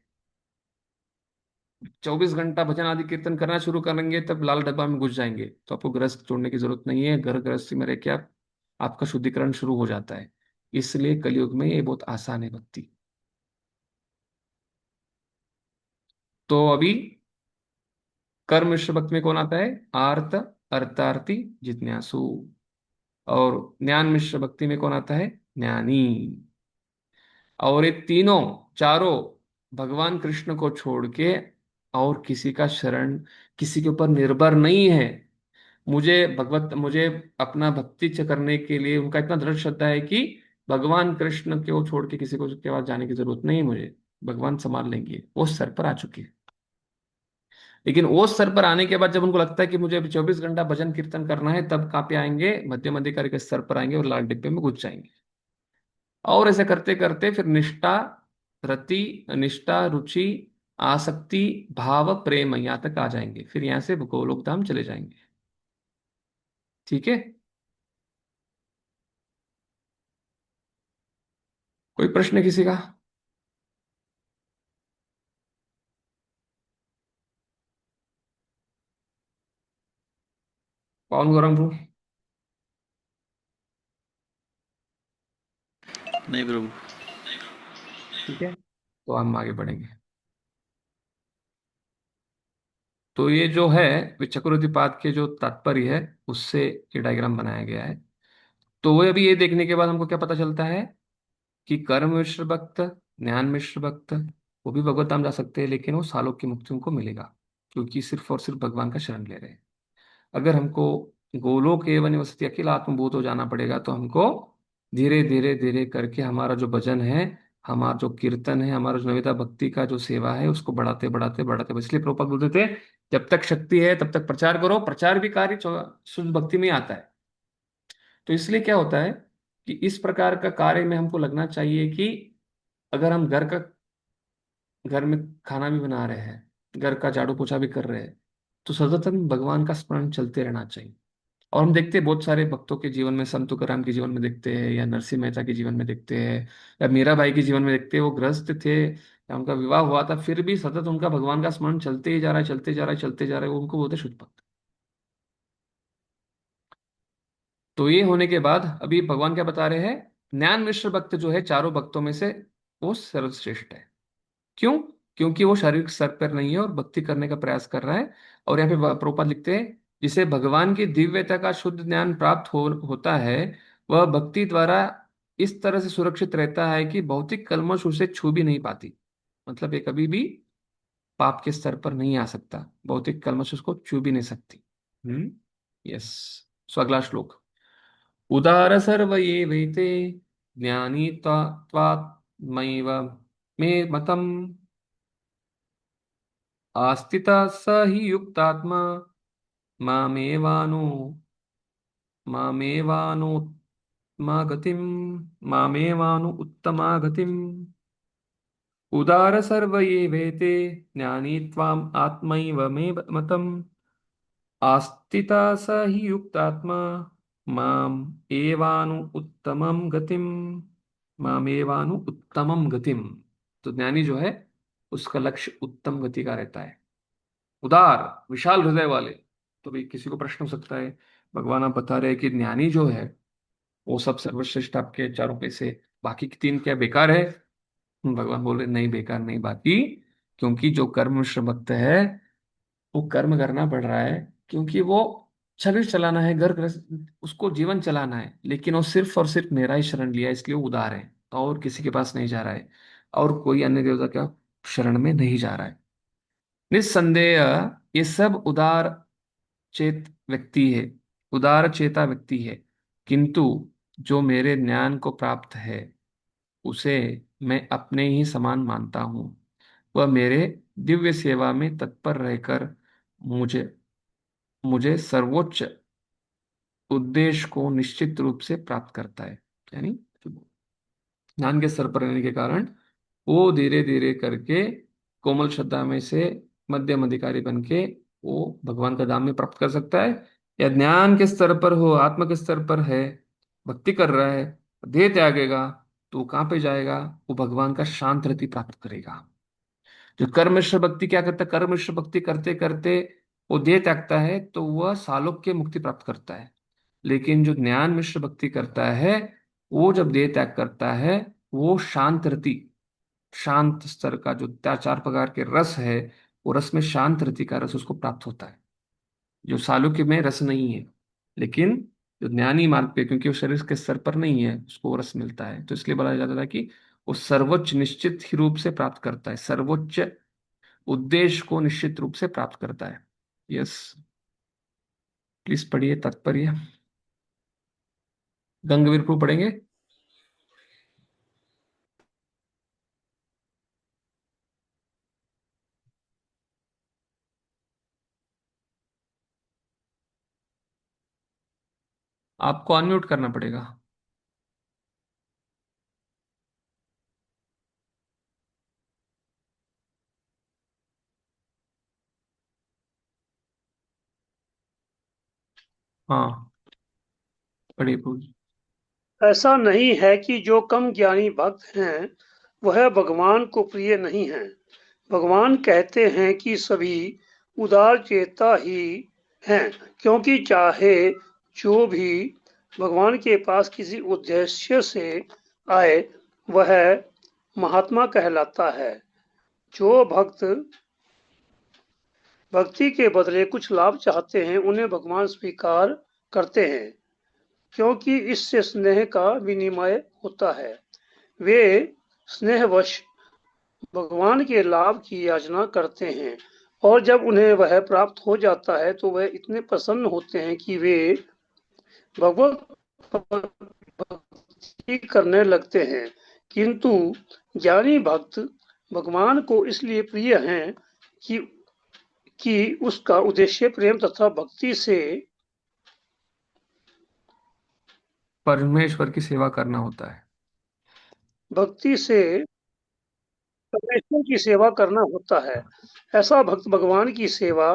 24 घंटा भजन आदि कीर्तन करना शुरू करेंगे, तब लाल डब्बा में घुस जाएंगे। तो आपको गृहस्थ छोड़ने की जरूरत नहीं है, घर गृहस्थी में रह के आप आपका शुद्धिकरण शुरू हो जाता है। इसलिए कलयुग में ये बहुत आसान है भक्ति। तो अभी कर्म मिश्र भक्त में कौन आता है? आर्त, अर्थार्थी, जिज्ञासु। और ज्ञान मिश्र भक्ति में कौन आता है? ज्ञानी। और ये तीनों, चारों भगवान कृष्ण को छोड़ के और किसी का शरण, किसी के ऊपर निर्भर नहीं है। मुझे अपना भक्ति करने के लिए उनका इतना दृढ़ श्रद्धा है कि भगवान कृष्ण को छोड़ के किसी को के पास जाने की जरूरत नहीं है मुझे, भगवान संभाल लेंगे, वो सर पर आ चुके हैं। लेकिन वो स्तर पर आने के बाद जब उनको लगता है कि मुझे अभी 24 घंटा भजन कीर्तन करना है, तब कहाँ पे आएंगे? मध्यम अधिकारी के स्तर पर आएंगे और लाल डिब्बे में घुस जाएंगे। और ऐसे करते करते फिर निष्ठा, रति, निष्ठा, रुचि, आसक्ति, भाव, प्रेम, यहाँ तक आ जाएंगे। फिर यहाँ से गोलोक धाम चले जाएंगे। ठीक है? कोई प्रश्न है किसी का? पवन गौरंग? नहीं प्रभु। ठीक है, तो हम आगे बढ़ेंगे। तो ये जो है विचक्रतिपात के जो तात्पर्य है, उससे ये डायग्राम बनाया गया है। तो वो अभी ये देखने के बाद हमको क्या पता चलता है कि कर्म मिश्र भक्त, ज्ञान मिश्र भक्त, वो भी भगवत धाम जा सकते हैं, लेकिन वो सालों की मुक्ति उनको मिलेगा, क्योंकि सिर्फ और सिर्फ भगवान का शरण ले रहे हैं। अगर हमको गोलोक एवं निवसति अखिल आत्मभूत हो जाना पड़ेगा, तो हमको धीरे धीरे धीरे करके हमारा जो भजन है, हमारा जो कीर्तन है, हमारा जो नविता भक्ति का जो सेवा है, उसको बढ़ाते बढ़ाते बढ़ाते, इसलिए प्रभुपाद बोलते थे, जब तक शक्ति है तब तक प्रचार करो। प्रचार भी कार्य शुद्ध भक्ति में ही आता है। तो इसलिए क्या होता है कि इस प्रकार का कार्य में हमको लगना चाहिए कि अगर हम घर में खाना भी बना रहे हैं, घर का झाड़ू पोछा भी कर रहे हैं, तो सतत भगवान का स्मरण चलते रहना चाहिए। और हम देखते हैं बहुत सारे भक्तों के जीवन में, संत तुकाराम के जीवन में देखते हैं, या नरसिंह मेहता के जीवन में देखते हैं, या मीरा भाई के जीवन में देखते हैं, वो गृहस्थ थे या उनका विवाह हुआ था, फिर भी सतत उनका भगवान का स्मरण चलते ही जा रहा है, चलते जा रहा है, चलते जा रहा है, वो उनको बोलते हैं शुद्ध भक्त। तो ये होने के बाद अभी भगवान क्या बता रहे हैं? ज्ञान मिश्र भक्त जो है चारों भक्तों में से वो सर्वश्रेष्ठ है। क्यों? क्योंकि वो शारीरिक स्तर पर नहीं है और भक्ति करने का प्रयास कर रहा है। और यहाँ पे प्रभुपाद लिखते हैं, जिसे भगवान की दिव्यता का शुद्ध ज्ञान प्राप्त होता है, वह भक्ति द्वारा इस तरह से सुरक्षित रहता है कि भौतिक कलमश उसे छू भी नहीं पाती। मतलब ये कभी भी पाप के स्तर पर नहीं आ सकता, भौतिक कलमश उसको छू भी नहीं सकती। यस। सो अगला श्लोक। उदार सर्व ये वैते, ज्ञानी त्वात्मैव मे मतम्, आस्थिता स हि युक्तात्मा, मामेवानु मामेवानुत्तमा गतिम मामेवानु उत्तमा गतिम। उदार सर्व ये वेते, ज्ञानी त्वाम आत्मैव मे मतम्, आस्थिता स हि युक्तात्मा, माम एवानु उत्तमम गतिम मामेवानु उत्तमम गतिम। तो ज्ञानी जो है, उसका लक्ष्य उत्तम गति का रहता है। उदार, विशाल हृदय वाले। तो भी किसी को प्रश्न हो सकता है, भगवान आप बता रहे हैं कि ज्ञानी जो है वो सब सर्वश्रेष्ठ आपके चारों पे से, बाकी की तीन क्या बेकार है? भगवान बोल रहे नहीं, बेकार नहीं बाकी, क्योंकि जो कर्म भक्त है, वो कर्म करना पड़ रहा है, क्योंकि वो शरीर चलाना है, घर उसको जीवन चलाना है, लेकिन वो सिर्फ और सिर्फ मेरा ही शरण लिया है, इसलिए वो उदार है, और किसी के पास नहीं जा रहा है, और कोई अन्य देवता का शरण में नहीं जा रहा है। निस्संदेह ये सब उदार चेत व्यक्ति है, उदार चेता व्यक्ति है। किंतु जो मेरे ज्ञान को प्राप्त है, उसे मैं अपने ही समान मानता हूँ। वह मेरे दिव्य सेवा में तत्पर रहकर मुझे मुझे सर्वोच्च उद्देश्य को निश्चित रूप से प्राप्त करता है। यानी ज्ञान के स्तर पर रहने के कारण वो धीरे धीरे करके कोमल श्रद्धा में से मध्यम अधिकारी बन के वो भगवान का धाम में प्राप्त कर सकता है। या ज्ञान के स्तर पर हो, आत्मा के स्तर पर है, भक्ति कर रहा है, देह त्यागेगा, तो वो कहाँ पे जाएगा? वो भगवान का शांत रति प्राप्त करेगा। जो कर्मनिष्ठ भक्ति क्या करता है, कर्मनिष्ठ भक्ति करते करते वो देह त्यागता है, तो वह सालोक्य मुक्ति प्राप्त करता है। लेकिन जो ज्ञान मिश्र भक्ति करता है, वो जब देह त्याग करता है, वो शांत रति, शांत स्तर का जो चार प्रकार के रस है, वो रस में शांत रति का रस उसको प्राप्त होता है, जो सालुक्य में रस नहीं है। लेकिन जो ज्ञानी मार्ग पे, क्योंकि वो शरीर के स्तर पर नहीं है, उसको वो रस मिलता है, तो इसलिए बोला जाता था कि वो सर्वोच्च निश्चित ही रूप से प्राप्त करता है, सर्वोच्च उद्देश्य को निश्चित रूप से प्राप्त करता है। यस, प्लीज पढ़िए तात्पर्य। गंगवीर प्रूफ पढ़ेंगे? आपको अनम्यूट करना पड़ेगा। हाँ, पढ़िए प्रूफ। ऐसा नहीं है कि जो कम ज्ञानी भक्त हैं वह भगवान को प्रिय नहीं हैं। भगवान कहते हैं कि सभी उदार चेता ही हैं, क्योंकि चाहे जो भी भगवान के पास किसी उद्देश्य से आए वह महात्मा कहलाता है। जो भक्त भक्ति के बदले कुछ लाभ चाहते हैं उन्हें भगवान स्वीकार करते हैं, क्योंकि इससे स्नेह का विनिमय होता है। वे स्नेहवश भगवान के लाभ की याचना करते हैं, और जब उन्हें वह प्राप्त हो जाता है तो वह इतने प्रसन्न होते हैं कि वे भगवत भक्ति करने लगते हैं। किंतु ज्ञानी भक्त भगवान को इसलिए प्रिय हैं कि उसका उद्देश्य प्रेम तथा भक्ति से परमेश्वर की सेवा करना होता है। भक्ति से परमेश्वर की सेवा करना होता है। ऐसा भक्त भगवान की सेवा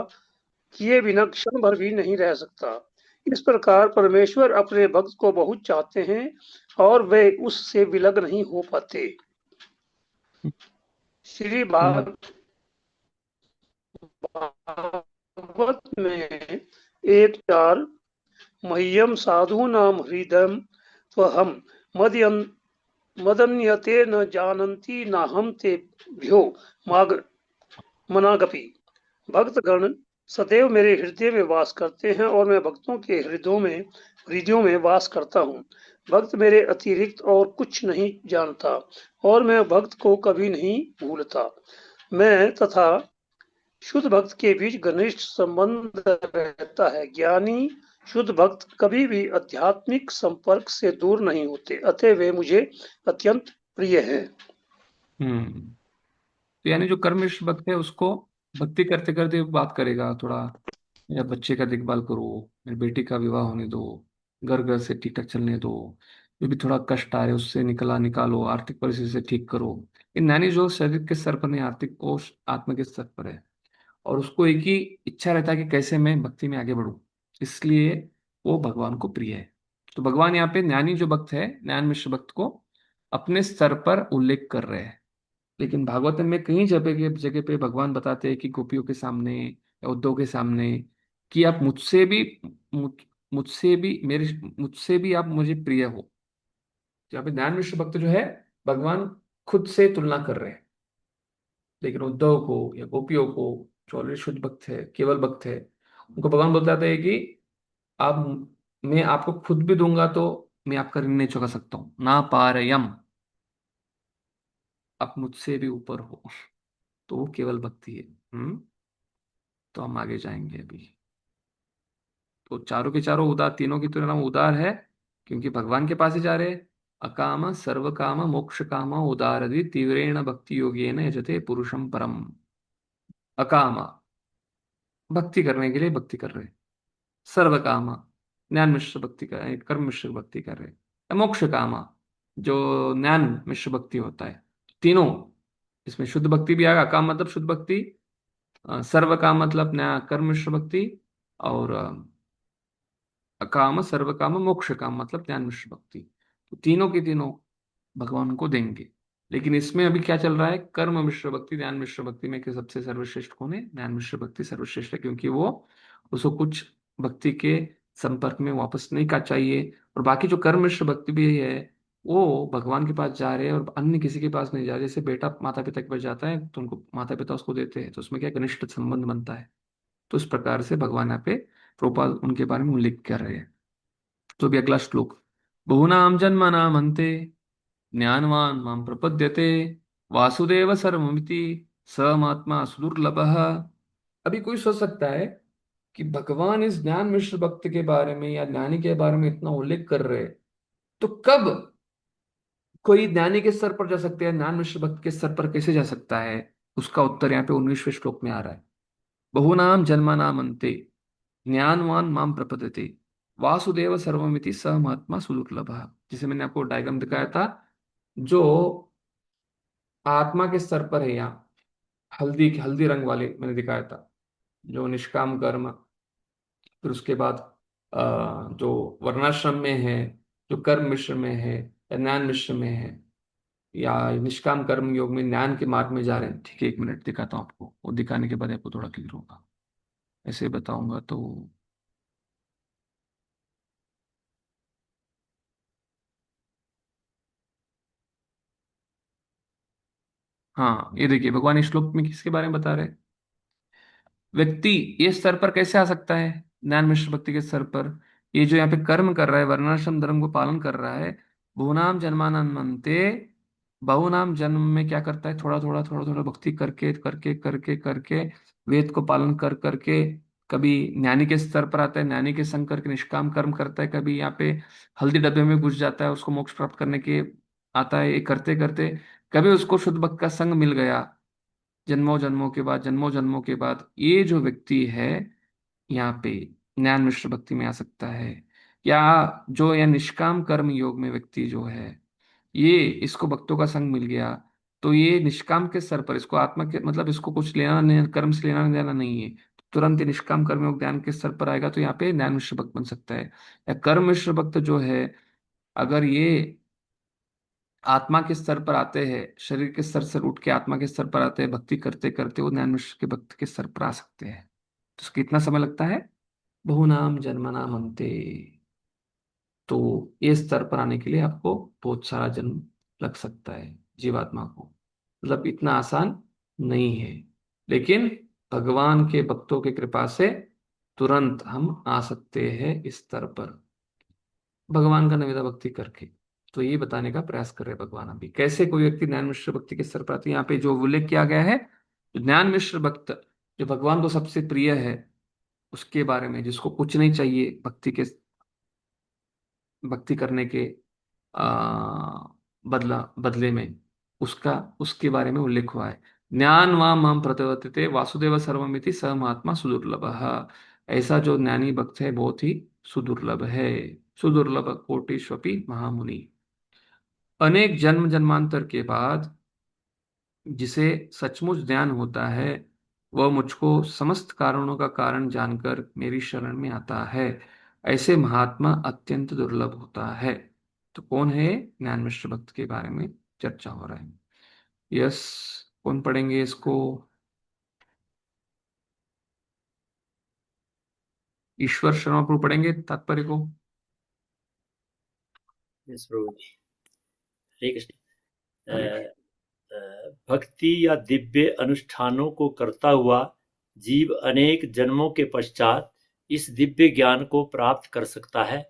किए बिना क्षण भर भी नहीं रह सकता। इस प्रकार परमेश्वर अपने भक्त को बहुत चाहते हैं और वे उससे विलग नहीं हो पाते। श्री हम्म। भागवत में 1:4 मह्यम साधु नाम हृदय त्वहम मदयन मदन्यते न जानन्ति न हम ते भ्यो माग मनागपि। भक्तगण सदैव मेरे हृदय में वास करते हैं और मैं भक्तों के हृदयों में वास करता हूँ। भक्त मेरे अतिरिक्त और कुछ नहीं जानता और मैं भक्त को कभी नहीं भूलता। मैं तथा शुद्ध भक्त के बीच घनिष्ठ संबंध रहता है। ज्ञानी शुद्ध भक्त कभी भी आध्यात्मिक संपर्क से दूर नहीं होते, अतः वे मुझे अत्यंत प्रिय हैं। तो यानी जो कर्मनिष्ठ भक्त है उसको भक्ति करते करते बात करेगा थोड़ा, मेरा बच्चे का देखभाल करो, मेरी बेटी का विवाह होने दो, घर घर से ठीक ठाक चलने दो, जो भी थोड़ा कष्ट आ रहे उससे निकालो, आर्थिक परिस्थिति से ठीक करो। ये नानी जो शरीर के स्तर पर नहीं, आर्थिक और आत्मा के स्तर पर है, और उसको एक ही इच्छा रहता है कि कैसे मैं भक्ति में आगे बढ़ूं, इसलिए वो भगवान को प्रिय है। तो भगवान यहाँ पे ज्ञानी जो भक्त है, ज्ञान मिश्र भक्त को अपने स्तर पर उल्लेख कर रहे हैं। लेकिन भागवतम में कई जगह पे भगवान बताते हैं कि गोपियों के सामने या उद्धव के सामने कि आप मुझ, मुझसे भी मेरे मुझसे भी आप मुझे प्रिय हो। यहाँ पे ज्ञान मिश्र भक्त जो है, भगवान खुद से तुलना कर रहे हैं। लेकिन उद्धव को या गोपियों को, जो ऑलरेडी शुद्ध भक्त है, केवल भक्त है, उनको भगवान बताते हैं कि आप, मैं आपको खुद भी दूंगा तो मैं आपका ऋण नहीं चुका सकता हूँ, ना पारयम, आप मुझसे भी ऊपर हो। तो वो केवल भक्ति है। तो हम आगे जाएंगे अभी। तो चारों के चारों उदार, तीनों की तुलना में उदार है, क्योंकि भगवान के पास ही जा रहे हैं। अकाम सर्व काम मोक्ष काम उदारदि तीव्रेण भक्ति योगेन यजते पुरुषम परम। अकाम, भक्ति करने के लिए भक्ति कर रहे हैं। सर्व काम, ज्ञान मिश्र भक्ति कर रहे हैं, कर्म मिश्र भक्ति कर रहे हैं। मोक्ष काम, जो ज्ञान मिश्र भक्ति होता है। तीनों, इसमें शुद्ध भक्ति भी आएगा। अकाम मतलब शुद्ध भक्ति, सर्व काम मतलब अपना कर्म मिश्र भक्ति, और काम सर्व काम मोक्ष काम मतलब ज्ञान मिश्र भक्ति। तो तीनों के तीनों भगवान को देंगे। लेकिन इसमें अभी क्या चल रहा है, कर्म मिश्र भक्ति ज्ञान मिश्र भक्ति में कि सबसे सर्वश्रेष्ठ कौन है, ज्ञान मिश्र भक्ति सर्वश्रेष्ठ है, क्योंकि वो उसको कुछ भक्ति के संपर्क में वापस नहीं का चाहिए। और बाकी जो कर्म मिश्र भक्ति भी है, वो भगवान के पास जा रहे हैं और अन्य किसी के पास नहीं जा रहे। जैसे बेटा माता पिता के पास जाता है तो उनको माता पिता उसको देते हैं, तो उसमें क्या घनिष्ठ संबंध बनता है। तो इस प्रकार से भगवान यहाँ पे प्रोपाल उनके बारे में उल्लेख कर रहे हैं। तो भी अगला श्लोक, बहुनाम जन्मनाम अन्ते ज्ञानवान मां प्रपद्यते वासुदेव सर्वमिति स महात्मा सुदुर्लभः। अभी कोई सोच सकता है कि भगवान इस ज्ञान मिश्र भक्त के बारे में या ज्ञानी के बारे में इतना उल्लेख कर रहे हैं, तो कब कोई ज्ञानी के स्तर पर जा सकते हैं, ज्ञान मिश्र भक्त के स्तर पर कैसे जा सकता है? उसका उत्तर यहाँ पे 19वें श्लोक में आ रहा है। बहुनाम जन्मनाम अन्ते ज्ञानवान माम प्रपद्यते वासुदेव सर्वमिति स महात्मा सुदुर्लभः। जिसे मैंने आपको डायग्राम दिखाया था, जो आत्मा के स्तर पर है, यहाँ हल्दी हल्दी रंग वाले मैंने दिखाया था, जो निष्काम कर्म, फिर उसके बाद जो वर्णाश्रम में है, जो कर्म मिश्र में है या ज्ञान मिश्र में है, या निष्काम कर्म योग में ज्ञान के मार्ग में जा रहे हैं। ठीक है, एक मिनट दिखाता हूँ आपको, वो दिखाने के बाद आपको थोड़ा क्लियर होगा। ऐसे बताऊंगा तो हाँ, ये देखिए भगवान इस श्लोक में किसके बारे में बता रहे हैं। व्यक्ति ये स्तर पर कैसे आ सकता है, ज्ञान मिश्र भक्ति के स्तर पर? ये जो यहाँ पे कर्म कर रहा है, वर्णाश्रम धर्म को पालन कर रहा है, बहुनाम जन्मानंते, बहुनाम जन्म में क्या करता है, थोड़ा थोड़ा भक्ति करके करके करके करके, वेद को पालन कर करके, कभी ज्ञानी के स्तर पर आता है, ज्ञानी के संग करके निष्काम कर्म करता है, कभी यहाँ पे हल्दी डब्बे में घुस जाता है, उसको मोक्ष प्राप्त करने के आता है। ये करते करते कभी उसको शुद्ध भक्त का संग मिल गया, जन्मों जन्मों के बाद ये जो व्यक्ति है यहाँ पे ज्ञान मिश्र भक्ति में आ सकता है। या जो यह निष्काम कर्म योग में व्यक्ति जो है, ये इसको भक्तों का संग मिल गया, तो ये निष्काम के स्तर पर, इसको आत्मा के मतलब इसको कुछ लेना नहीं, कर्म से लेना देना नहीं है, तुरंत ये निष्काम कर्म योग ज्ञान के स्तर पर आएगा, तो यहाँ पे ज्ञान मिश्र भक्त बन सकता है। या कर्म मिश्र भक्त जो है, अगर ये आत्मा के स्तर पर आते हैं, शरीर के स्तर से उठ के आत्मा के स्तर पर आते हैं, भक्ति करते करते वो ज्ञान मिश्र के भक्त के स्तर पर आ सकते हैं। तो उसको कितना समय लगता है, बहुनाम जन्मनाम अन्ते। तो ये स्तर पर आने के लिए आपको बहुत सारा जन्म लग सकता है जीवात्मा को, मतलब इतना आसान नहीं है। लेकिन भगवान के भक्तों की कृपा से तुरंत हम आ सकते हैं इस स्तर पर, भगवान का निवेदन भक्ति करके। तो ये बताने का प्रयास कर रहे हैं भगवान अभी, कैसे कोई व्यक्ति ज्ञान मिश्र भक्ति के स्तर पर आती है। यहाँ पे जो उल्लेख किया गया है, ज्ञान मिश्र भक्त जो भगवान को सबसे प्रिय है, उसके बारे में, जिसको कुछ नहीं चाहिए भक्ति करने के आ, बदले में, उसका उसके बारे में उल्लेख हुआ है। ज्ञान वाम माम प्रतिवर्तिते वासुदेव सर्वमिति स महात्मा सुदुर्लभ। ऐसा जो ज्ञानी भक्त है बहुत ही सुदुर्लभ है, सुदुर्लभ कोटिष्वपि महामुनि। अनेक जन्म जन्मांतर के बाद जिसे सचमुच ज्ञान होता है, वह मुझको समस्त कारणों का कारण जानकर मेरी शरण में आता है। ऐसे महात्मा अत्यंत दुर्लभ होता है। तो कौन है, ज्ञान मिश्र भक्त के बारे में चर्चा हो रहा है। यस, कौन पढ़ेंगे इसको? ईश्वर शर्मा प्रभु पढ़ेंगे तात्पर्य को। यस प्रभु जी। हरे कृष्ण। हरे भक्ति या दिव्य अनुष्ठानों को करता हुआ जीव अनेक जन्मों के पश्चात इस दिव्य ज्ञान को प्राप्त कर सकता है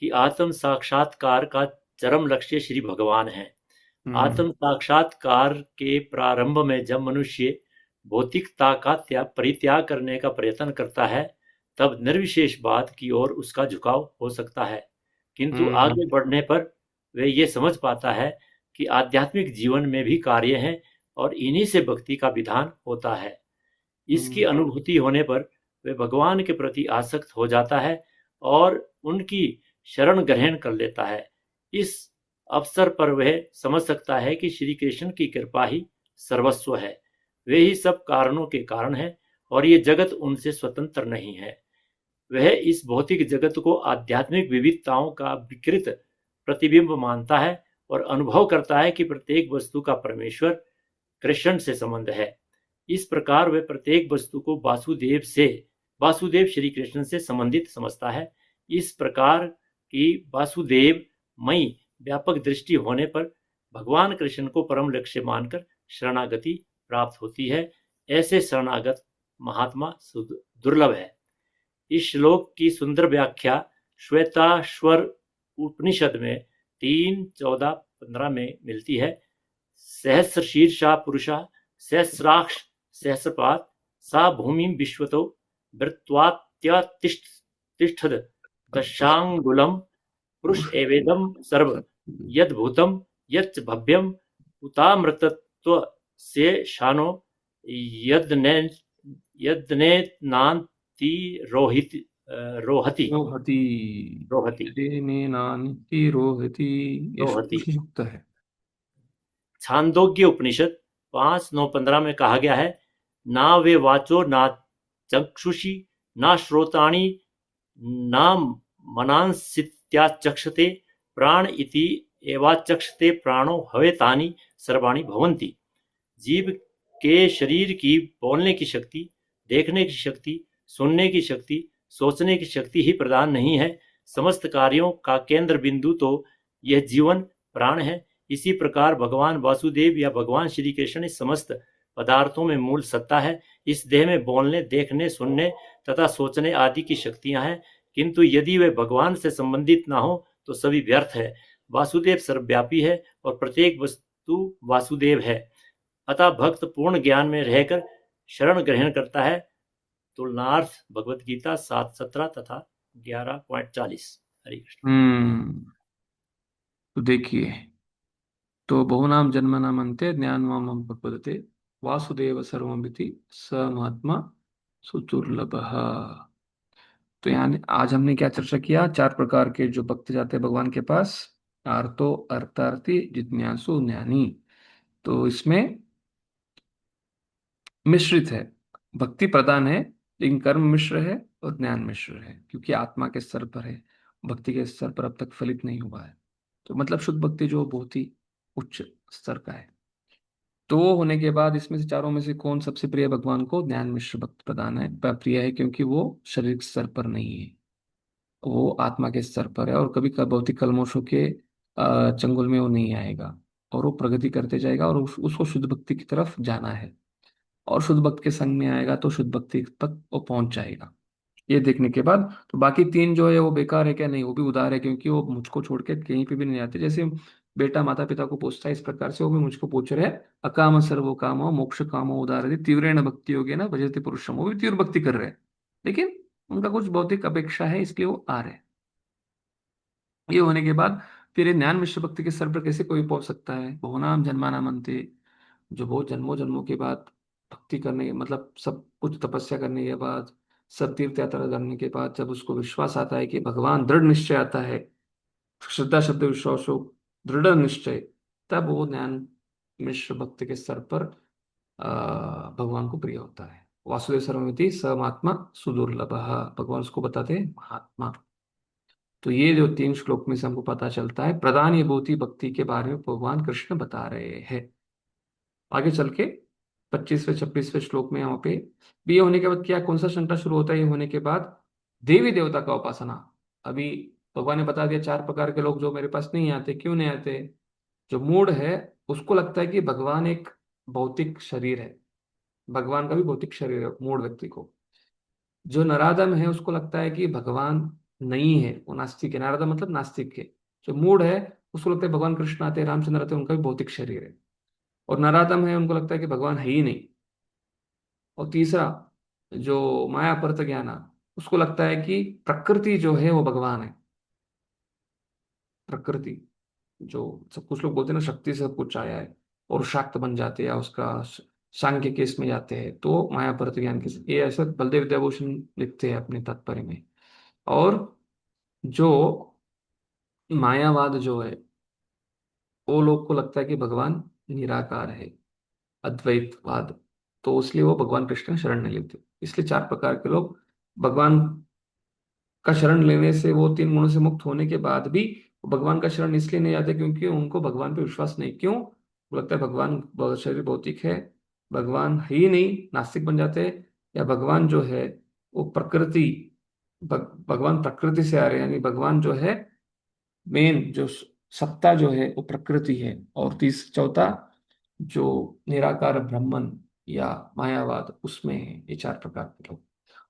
कि आत्म साक्षात्कार का चरम लक्ष्य श्री भगवान है। आत्म साक्षात्कार के प्रारंभ में जब मनुष्य भौतिकता का परित्याग करने का प्रयत्न करता है, तब निर्विशेषवाद की ओर उसका झुकाव हो सकता है। किंतु आगे बढ़ने पर वह ये समझ पाता है कि आध्यात्मिक जीवन में भी कार्य हैं और इन्हीं से भक्ति का विधान होता है। इसकी अनुभूति होने पर वह भगवान के प्रति आसक्त हो जाता है और उनकी शरण ग्रहण कर लेता है। इस अवसर पर वह समझ सकता है कि श्री कृष्ण की कृपा ही सर्वस्व है, वे ही सब कारणों के कारण हैं और ये जगत उनसे स्वतंत्र नहीं है। वह इस भौतिक जगत को आध्यात्मिक विविधताओं का विकृत प्रतिबिंब मानता है और अनुभव करता है कि प्रत्येक वस्तु का परमेश्वर कृष्ण से संबंध है। इस प्रकार वह प्रत्येक वस्तु को वासुदेव श्री कृष्ण से संबंधित समझता है। इस प्रकार की वासुदेव मई व्यापक दृष्टि होने पर भगवान कृष्ण को परम लक्ष्य मानकर शरणागति प्राप्त होती है। ऐसे शरणागत महात्मा दुर्लभ है। इस श्लोक की सुंदर व्याख्या श्वेताश्वर उपनिषद में 3:14-15 में मिलती है। सहस्र शीर्षा पुरुषा सहस्राक्ष सहस्रपाद सा भूमि विश्वतो वृत्वात्यतिष्ठद दशांगुलम पुरुष एवेदम सर्व यद्भूतम यच्च भव्यम उतामृतत्व से शानो यदने यदनेनान्ति रोहति रोहति। रोहति यदेनेनान्ति रोहति, ये रोहति। युक्त है। छांदोग्य उपनिषद 5:9-15 में कहा गया है, ना वे वाचो ना चक्षुषी ना श्रोताणी ना मनांसित्याचक्षते प्राण इति एवाचक्षते प्राणो हवेतानि सर्वाणि भवन्ति। जीव के शरीर की बोलने की शक्ति, देखने की शक्ति, सुनने की शक्ति, सोचने की शक्ति ही प्रधान नहीं है। समस्त कार्यों का केंद्र बिंदु तो यह जीवन प्राण है। इसी प्रकार भगवान वासुदेव या भगवान श्री कृष्ण इस समस्त पदार्थों में मूल सत्ता है। इस देह में बोलने, देखने, सुनने तथा सोचने आदि की शक्तियां हैं, किंतु यदि वे भगवान से संबंधित ना हो तो सभी व्यर्थ है। वासुदेव सर्वव्यापी है और प्रत्येक वस्तु वासुदेव है। अतः भक्त पूर्ण ज्ञान में रहकर शरण ग्रहण करता है। तुलनार्थ भगवत गीता 7:17 तथा 11:40। हरे कृष्ण। तो देखिए, तो बहुनाम जन्मनाम अन्ते ज्ञानवामं प्रपद्यते वासुदेव सर्वमिति स महात्मा सुदुर्लभः। तो यहाँ आज हमने क्या चर्चा किया? 4 प्रकार के जो भक्त जाते हैं भगवान के पास। आर्तो, अर्थार्थी, जिज्ञासु, ज्ञानी। तो इसमें मिश्रित है, भक्ति प्रधान है लेकिन कर्म मिश्र है और ज्ञान मिश्र है, क्योंकि आत्मा के स्तर पर है, भक्ति के स्तर पर अब तक फलित नहीं हुआ है। तो मतलब शुद्ध भक्ति जो बहुत ही उच्च स्तर का है। तो होने के बाद इसमें से चारों में से कौन सबसे प्रिय भगवान को? ज्ञान मिश्र भक्त प्रधान है, प्रिय है, क्योंकि वो शरीर स्तर पर नहीं है, वो आत्मा के स्तर पर है और कभी भौतिक कलमोशों के चंगुल में वो नहीं आएगा और वो प्रगति करते जाएगा और उसको शुद्ध भक्ति की तरफ जाना है और शुद्ध भक्त के संग में आएगा तो शुद्ध भक्ति तक वो पहुंच जाएगा। ये देखने के बाद तो बाकी 3 जो है वो बेकार है क्या? नहीं, वो भी उदार है, क्योंकि वो मुझको छोड़ के कहीं पे भी नहीं जाते। जैसे बेटा माता पिता को पूछता है, इस प्रकार से वो भी मुझको पूछ रहे हैं। अकाम सर्वो कामो मोक्ष कामो उदार तीव्रेण भक्ति योगे ना भजते पुरुषम, वो भी तीव्र भक्ति कर रहे हैं, लेकिन उनका कुछ भौतिक अपेक्षा है, इसलिए वो आ रहे हैं। ये होने के बाद फिर ये ज्ञान मिश्र भक्ति के स्तर पर कैसे कोई पहुंच सकता है? बहुनाम जन्मानाम अन्ते, जो बहुत जन्मों जन्मों के बाद भक्ति करने के मतलब सब कुछ तपस्या करने के बाद, सब तीर्थ यात्रा करने के बाद, जब उसको विश्वास आता है कि भगवान, दृढ़ निश्चय आता है, श्रद्धा शब्द विश्वास हो, दृढ़ निश्चय, तब वो ज्ञान मिश्र भक्ति के स्तर पर भगवान को प्रिय होता है। वासुदेव सर्वमिति स महात्मा सुदुर्लभ, भगवान उसको बताते हैं महात्मा। तो ये जो 3 श्लोक में से हमको पता चलता है प्रधान ये भूति भक्ति के बारे में भगवान कृष्ण बता रहे हैं। आगे चल के 25वें 26वें श्लोक में यहाँ पे भी ये होने के बाद क्या, कौन सा शंका शुरू होता है? ये होने के बाद देवी देवता का उपासना। अभी भगवान ने बता दिया 4 प्रकार के लोग जो मेरे पास नहीं आते। क्यों नहीं आते? जो मूड है उसको लगता है कि भगवान एक भौतिक शरीर है, भगवान का भी भौतिक शरीर है मूड व्यक्ति को। जो नराधम है उसको लगता है कि भगवान नहीं है, वो नास्तिक है। नराधम मतलब नास्तिक है। जो मूड है उसको लगता है भगवान कृष्ण आते हैं, रामचंद्र आते हैं, उनका भी भौतिक शरीर है। और नराधम है उनको लगता है कि भगवान है ही नहीं। और तीसरा जो माया परत ज्ञाना, उसको लगता है कि प्रकृति जो है वो भगवान है। प्रकृति जो सब कुछ लोग बोलते हैं ना, शक्ति से सब कुछ आया है और शाक्त बन जाते हैं या उसका सांख्य केस में जाते हैं, तो माया परत ज्ञान केस, ये ऐसा बलदेव विद्याभूषण लिखते हैं अपने तात्पर्य में। और जो मायावाद जो है वो लोग को लगता है कि भगवान निराकार है, अद्वैतवाद, तो इसलिए वो भगवान कृष्ण शरण नहीं लेते। इसलिए चार प्रकार के लोग भगवान का शरण लेने से, वो तीन गुणों से मुक्त होने के बाद भी भगवान का शरण इसलिए नहीं आते क्योंकि उनको भगवान पे विश्वास नहीं। क्यों? वो लगता है भगवान शरीर भौतिक है, भगवान है ही नहीं, नास्तिक बन जाते हैं। या भगवान जो है वो प्रकृति, भगवान प्रकृति से आ रहे हैं, यानी भगवान जो है मेन जो सत्ता जो है वो प्रकृति है। और चौथा जो निराकार ब्रह्मन या मायावाद, उसमें है। ये चार प्रकार के लोग।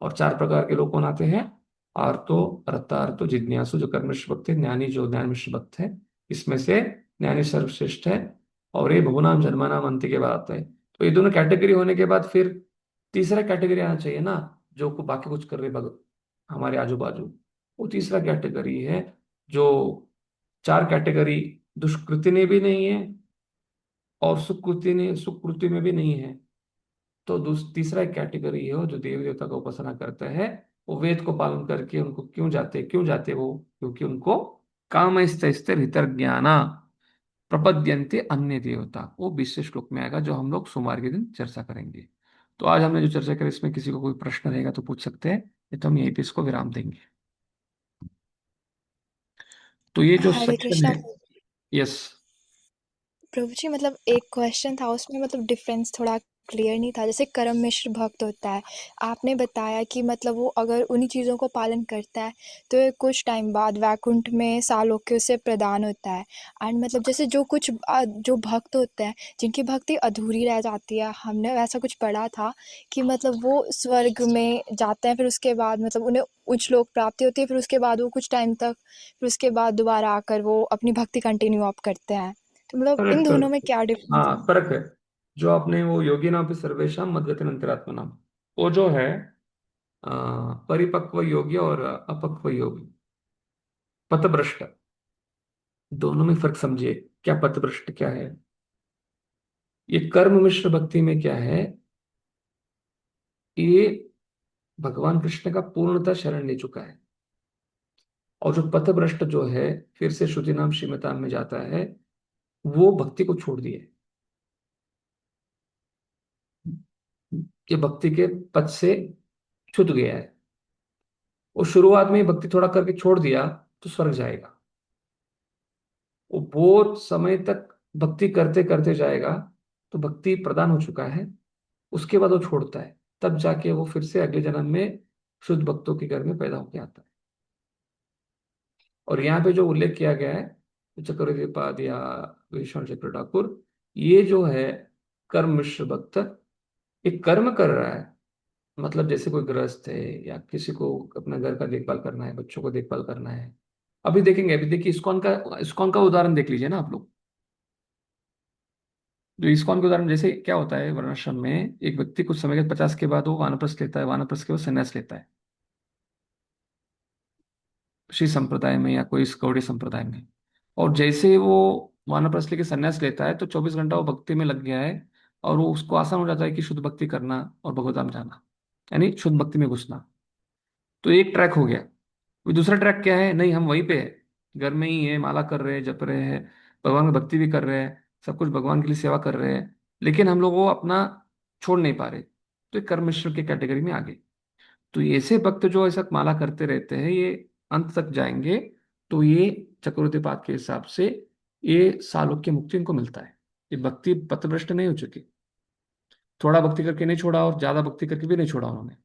और चार प्रकार के लोग कौन आते हैं? आर्तो, अर्थार्थो, जिज्ञासु, जो कर्मनिष्ठ भक्त है, ज्ञानी जो ज्ञान मिश्र भक्त है। इसमें से ज्ञानी सर्वश्रेष्ठ है। और ये बहुनाम जन्मानाम अंत के बाद आता है। तो ये दोनों कैटेगरी होने के बाद फिर तीसरा कैटेगरी आना चाहिए ना, जो को बाकी कुछ कर रहे भगत हमारे आजू बाजू। वो तीसरा कैटेगरी है जो चार कैटेगरी दुष्कृति में भी नहीं है और सुकृति में भी नहीं है। तो तीसरा एक कैटेगरी है वो जो देवी देवता का उपासना करता है। वो वेद को पालन करके उनको क्यों जाते वो? क्योंकि उनको काम स्थिर हितर ज्ञाना प्रपद्यन्ते अन्य देवता। वो 20वें श्लोक में आएगा, जो हम लोग सोमवार के दिन चर्चा करेंगे। तो आज हमने जो चर्चा करी, इसमें किसी को कोई प्रश्न रहेगा तो पूछ सकते हैं, नहीं तो हम यहीं पे इसको विराम देंगे। तो ये जो हरे सेक्शन कृष्णा। है। यस। प्रभु जी मतलब एक क्वेश्चन था उसमें, मतलब डिफरेंस थोड़ा क्लियर नहीं था। जैसे कर्म मिश्र भक्त होता है, आपने बताया कि मतलब वो अगर उन्हीं चीज़ों को पालन करता है तो ये कुछ टाइम बाद वैकुंठ में सालोक्य उसे प्रदान होता है। एंड मतलब जैसे जो कुछ जो भक्त होते हैं जिनकी भक्ति अधूरी रह जाती है, हमने वैसा कुछ पढ़ा था कि मतलब वो स्वर्ग में जाते हैं, फिर उसके बाद मतलब उन्हें उच्च लोक प्राप्ति होती है, फिर उसके बाद वो कुछ टाइम तक, फिर उसके बाद दोबारा आकर वो अपनी भक्ति कंटिन्यू अप करते हैं। तो मतलब इन करेक्ट दोनों में करेक्ट। क्या डिफरेंस हाँ, है? फर्क है। जो आपने वो योगी नाम पे सर्वेशम मद्गति अंतरात्मा नाम, वो जो है परिपक्व योगी और अपक्व योगी, पथभ्रष्ट, दोनों में फर्क समझिए। क्या पथभ्रष्ट क्या है? ये कर्म मिश्र भक्ति में क्या है, ये भगवान कृष्ण का पूर्णतः शरण ले चुका है। और जो पथभ्रष्ट जो है, फिर से श्रुति नाम श्रीमताम में जाता है, वो भक्ति को छोड़ दिए, ये भक्ति के पथ से छूट गया है। वो शुरुआत में ही भक्ति थोड़ा करके छोड़ दिया तो स्वर्ग जाएगा। वो बहुत समय तक भक्ति करते करते जाएगा, तो भक्ति प्रदान हो चुका है। उसके बाद वो छोड़ता है, तब जाके वो फिर से अगले जन्म में शुद्ध भक्तों के घर में पैदा होकर आता है। और यहाँ पे जो उल्लेख किया गया है, चक्रवर्ती पाद या विष्णु चक्र ठाकुर, ये जो है कर्म मिश्र भक्त, ये कर्म कर रहा है। मतलब जैसे कोई गृहस्थ है या किसी को अपना घर का देखभाल करना है, बच्चों को देखभाल करना है। अभी देखेंगे, अभी देखिए इस्कॉन का उदाहरण देख लीजिए ना आप लोग। जो इस्कॉन के उदाहरण, जैसे क्या होता है वर्णाश्रम में, एक व्यक्ति कुछ समय के 50 के बाद वो वानप्रस्थ लेता है, वानप्रस्थ के बाद संन्यास लेता है, श्री संप्रदाय में या कोई गौड़ी संप्रदाय में। और जैसे ही वो वानप्रस्थ लेके संन्यास लेता है तो 24 घंटा वो भक्ति में लग गया है, और वो उसको आसान हो जाता है कि शुद्ध भक्ति करना और भगवत जाना, यानी शुद्ध भक्ति में घुसना। तो एक ट्रैक हो गया। कोई दूसरा ट्रैक क्या है? नहीं, हम वहीं पे है, घर में ही है, माला कर रहे हैं, जप रहे हैं, भगवान की भक्ति भी कर रहे हैं, सब कुछ भगवान के लिए सेवा कर रहे हैं, लेकिन हम लोग वो अपना छोड़ नहीं पा रहे। तो ये कर्म मिश्र के कैटेगरी में आ गए। तो ये ऐसे भक्त जो ऐसा माला करते रहते हैं, ये अंत तक जाएंगे। तो ये चक्रवर्ती पाद के हिसाब से ये सालोक्य मुक्ति इनको मिलता है। ये भक्ति पथभ्रष्ट नहीं हो चुकी। थोड़ा भक्ति करके नहीं छोड़ा और ज्यादा भक्ति करके भी नहीं छोड़ा उन्होंने,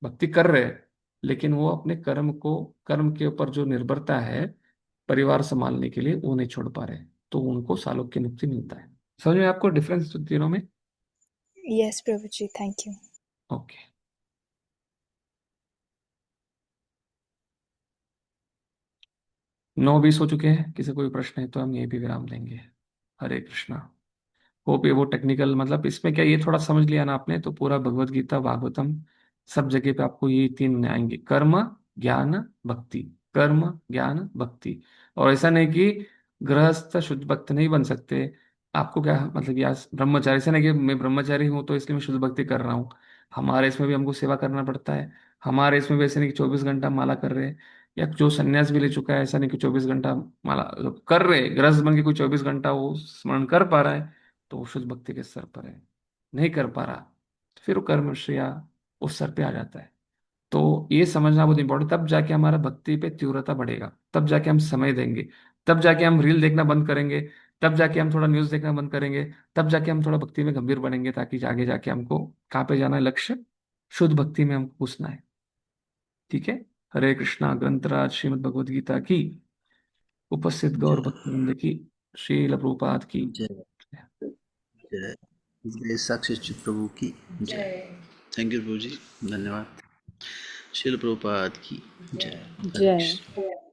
भक्ति कर रहे हैं, लेकिन वो अपने कर्म के ऊपर जो निर्भरता है परिवार संभालने के लिए, वो नहीं छोड़ पा रहे। तो उनको सालों की मुक्ति मिलता है। समझ में आपको डिफरेंस तीनों में? Yes Prabhu ji, thank you. Okay. 9:20 हो चुके हैं, किसी कोई प्रश्न है तो हम यहीं भी विराम देंगे। हरे कृष्णा। होप ये वो टेक्निकल, मतलब इसमें क्या, ये थोड़ा समझ लिया ना आपने, तो पूरा भगवत गीता भागवतम सब जगह पे आपको ये तीन आएंगे: कर्म, ज्ञान, भक्ति। कर्म, ज्ञान, भक्ति। और ऐसा नहीं कि गृहस्थ शुद्ध भक्त नहीं बन सकते। आपको क्या मतलब, या ब्रह्मचारी से नहीं कि मैं ब्रह्मचारी हूँ तो इसलिए मैं शुद्ध भक्ति कर रहा हूँ। हमारे इसमें भी हमको सेवा करना पड़ता है। हमारे इसमें भी ऐसे नहीं कि 24 घंटा माला कर रहे हैं, या जो संन्यास भी ले चुका है, ऐसा नहीं कि 24 घंटा माला कर रहे, गृहस्थ बन के कोई 24 घंटा वो स्मरण कर पा रहा है, तो वो शुद्ध भक्ति के स्तर पर है। नहीं कर पा रहा तो फिर वो कर्मश्रेया उस सर पे आ जाता है। तो ये समझना बहुत इंपॉर्टेंट, तब जाके हमारा भक्ति पे तीव्रता बढ़ेगा, तब जाके हम समय देंगे, तब जाके हम रील देखना बंद करेंगे, तब जाके हम थोड़ा न्यूज़ देखना बंद करेंगे, तब जाके हम थोड़ा भक्ति में गंभीर बनेंगे, ताकि आगे जाके हमको कहाँ पे जाना है, लक्ष्य शुद्ध भक्ति में हमको घुसना है। ठीक है। हरे कृष्णा। ग्रंथराज श्रीमद् भगवद गीता की, उपस्थित गौर जय भक्तवृंद की, श्रील प्रभुपाद की। जय जय जय साक्षी चित प्रभु की जय। थैंक यू प्रभु जी, धन्यवाद। शिल प्रभुपाद की जय। हरे जय। कृष्ण।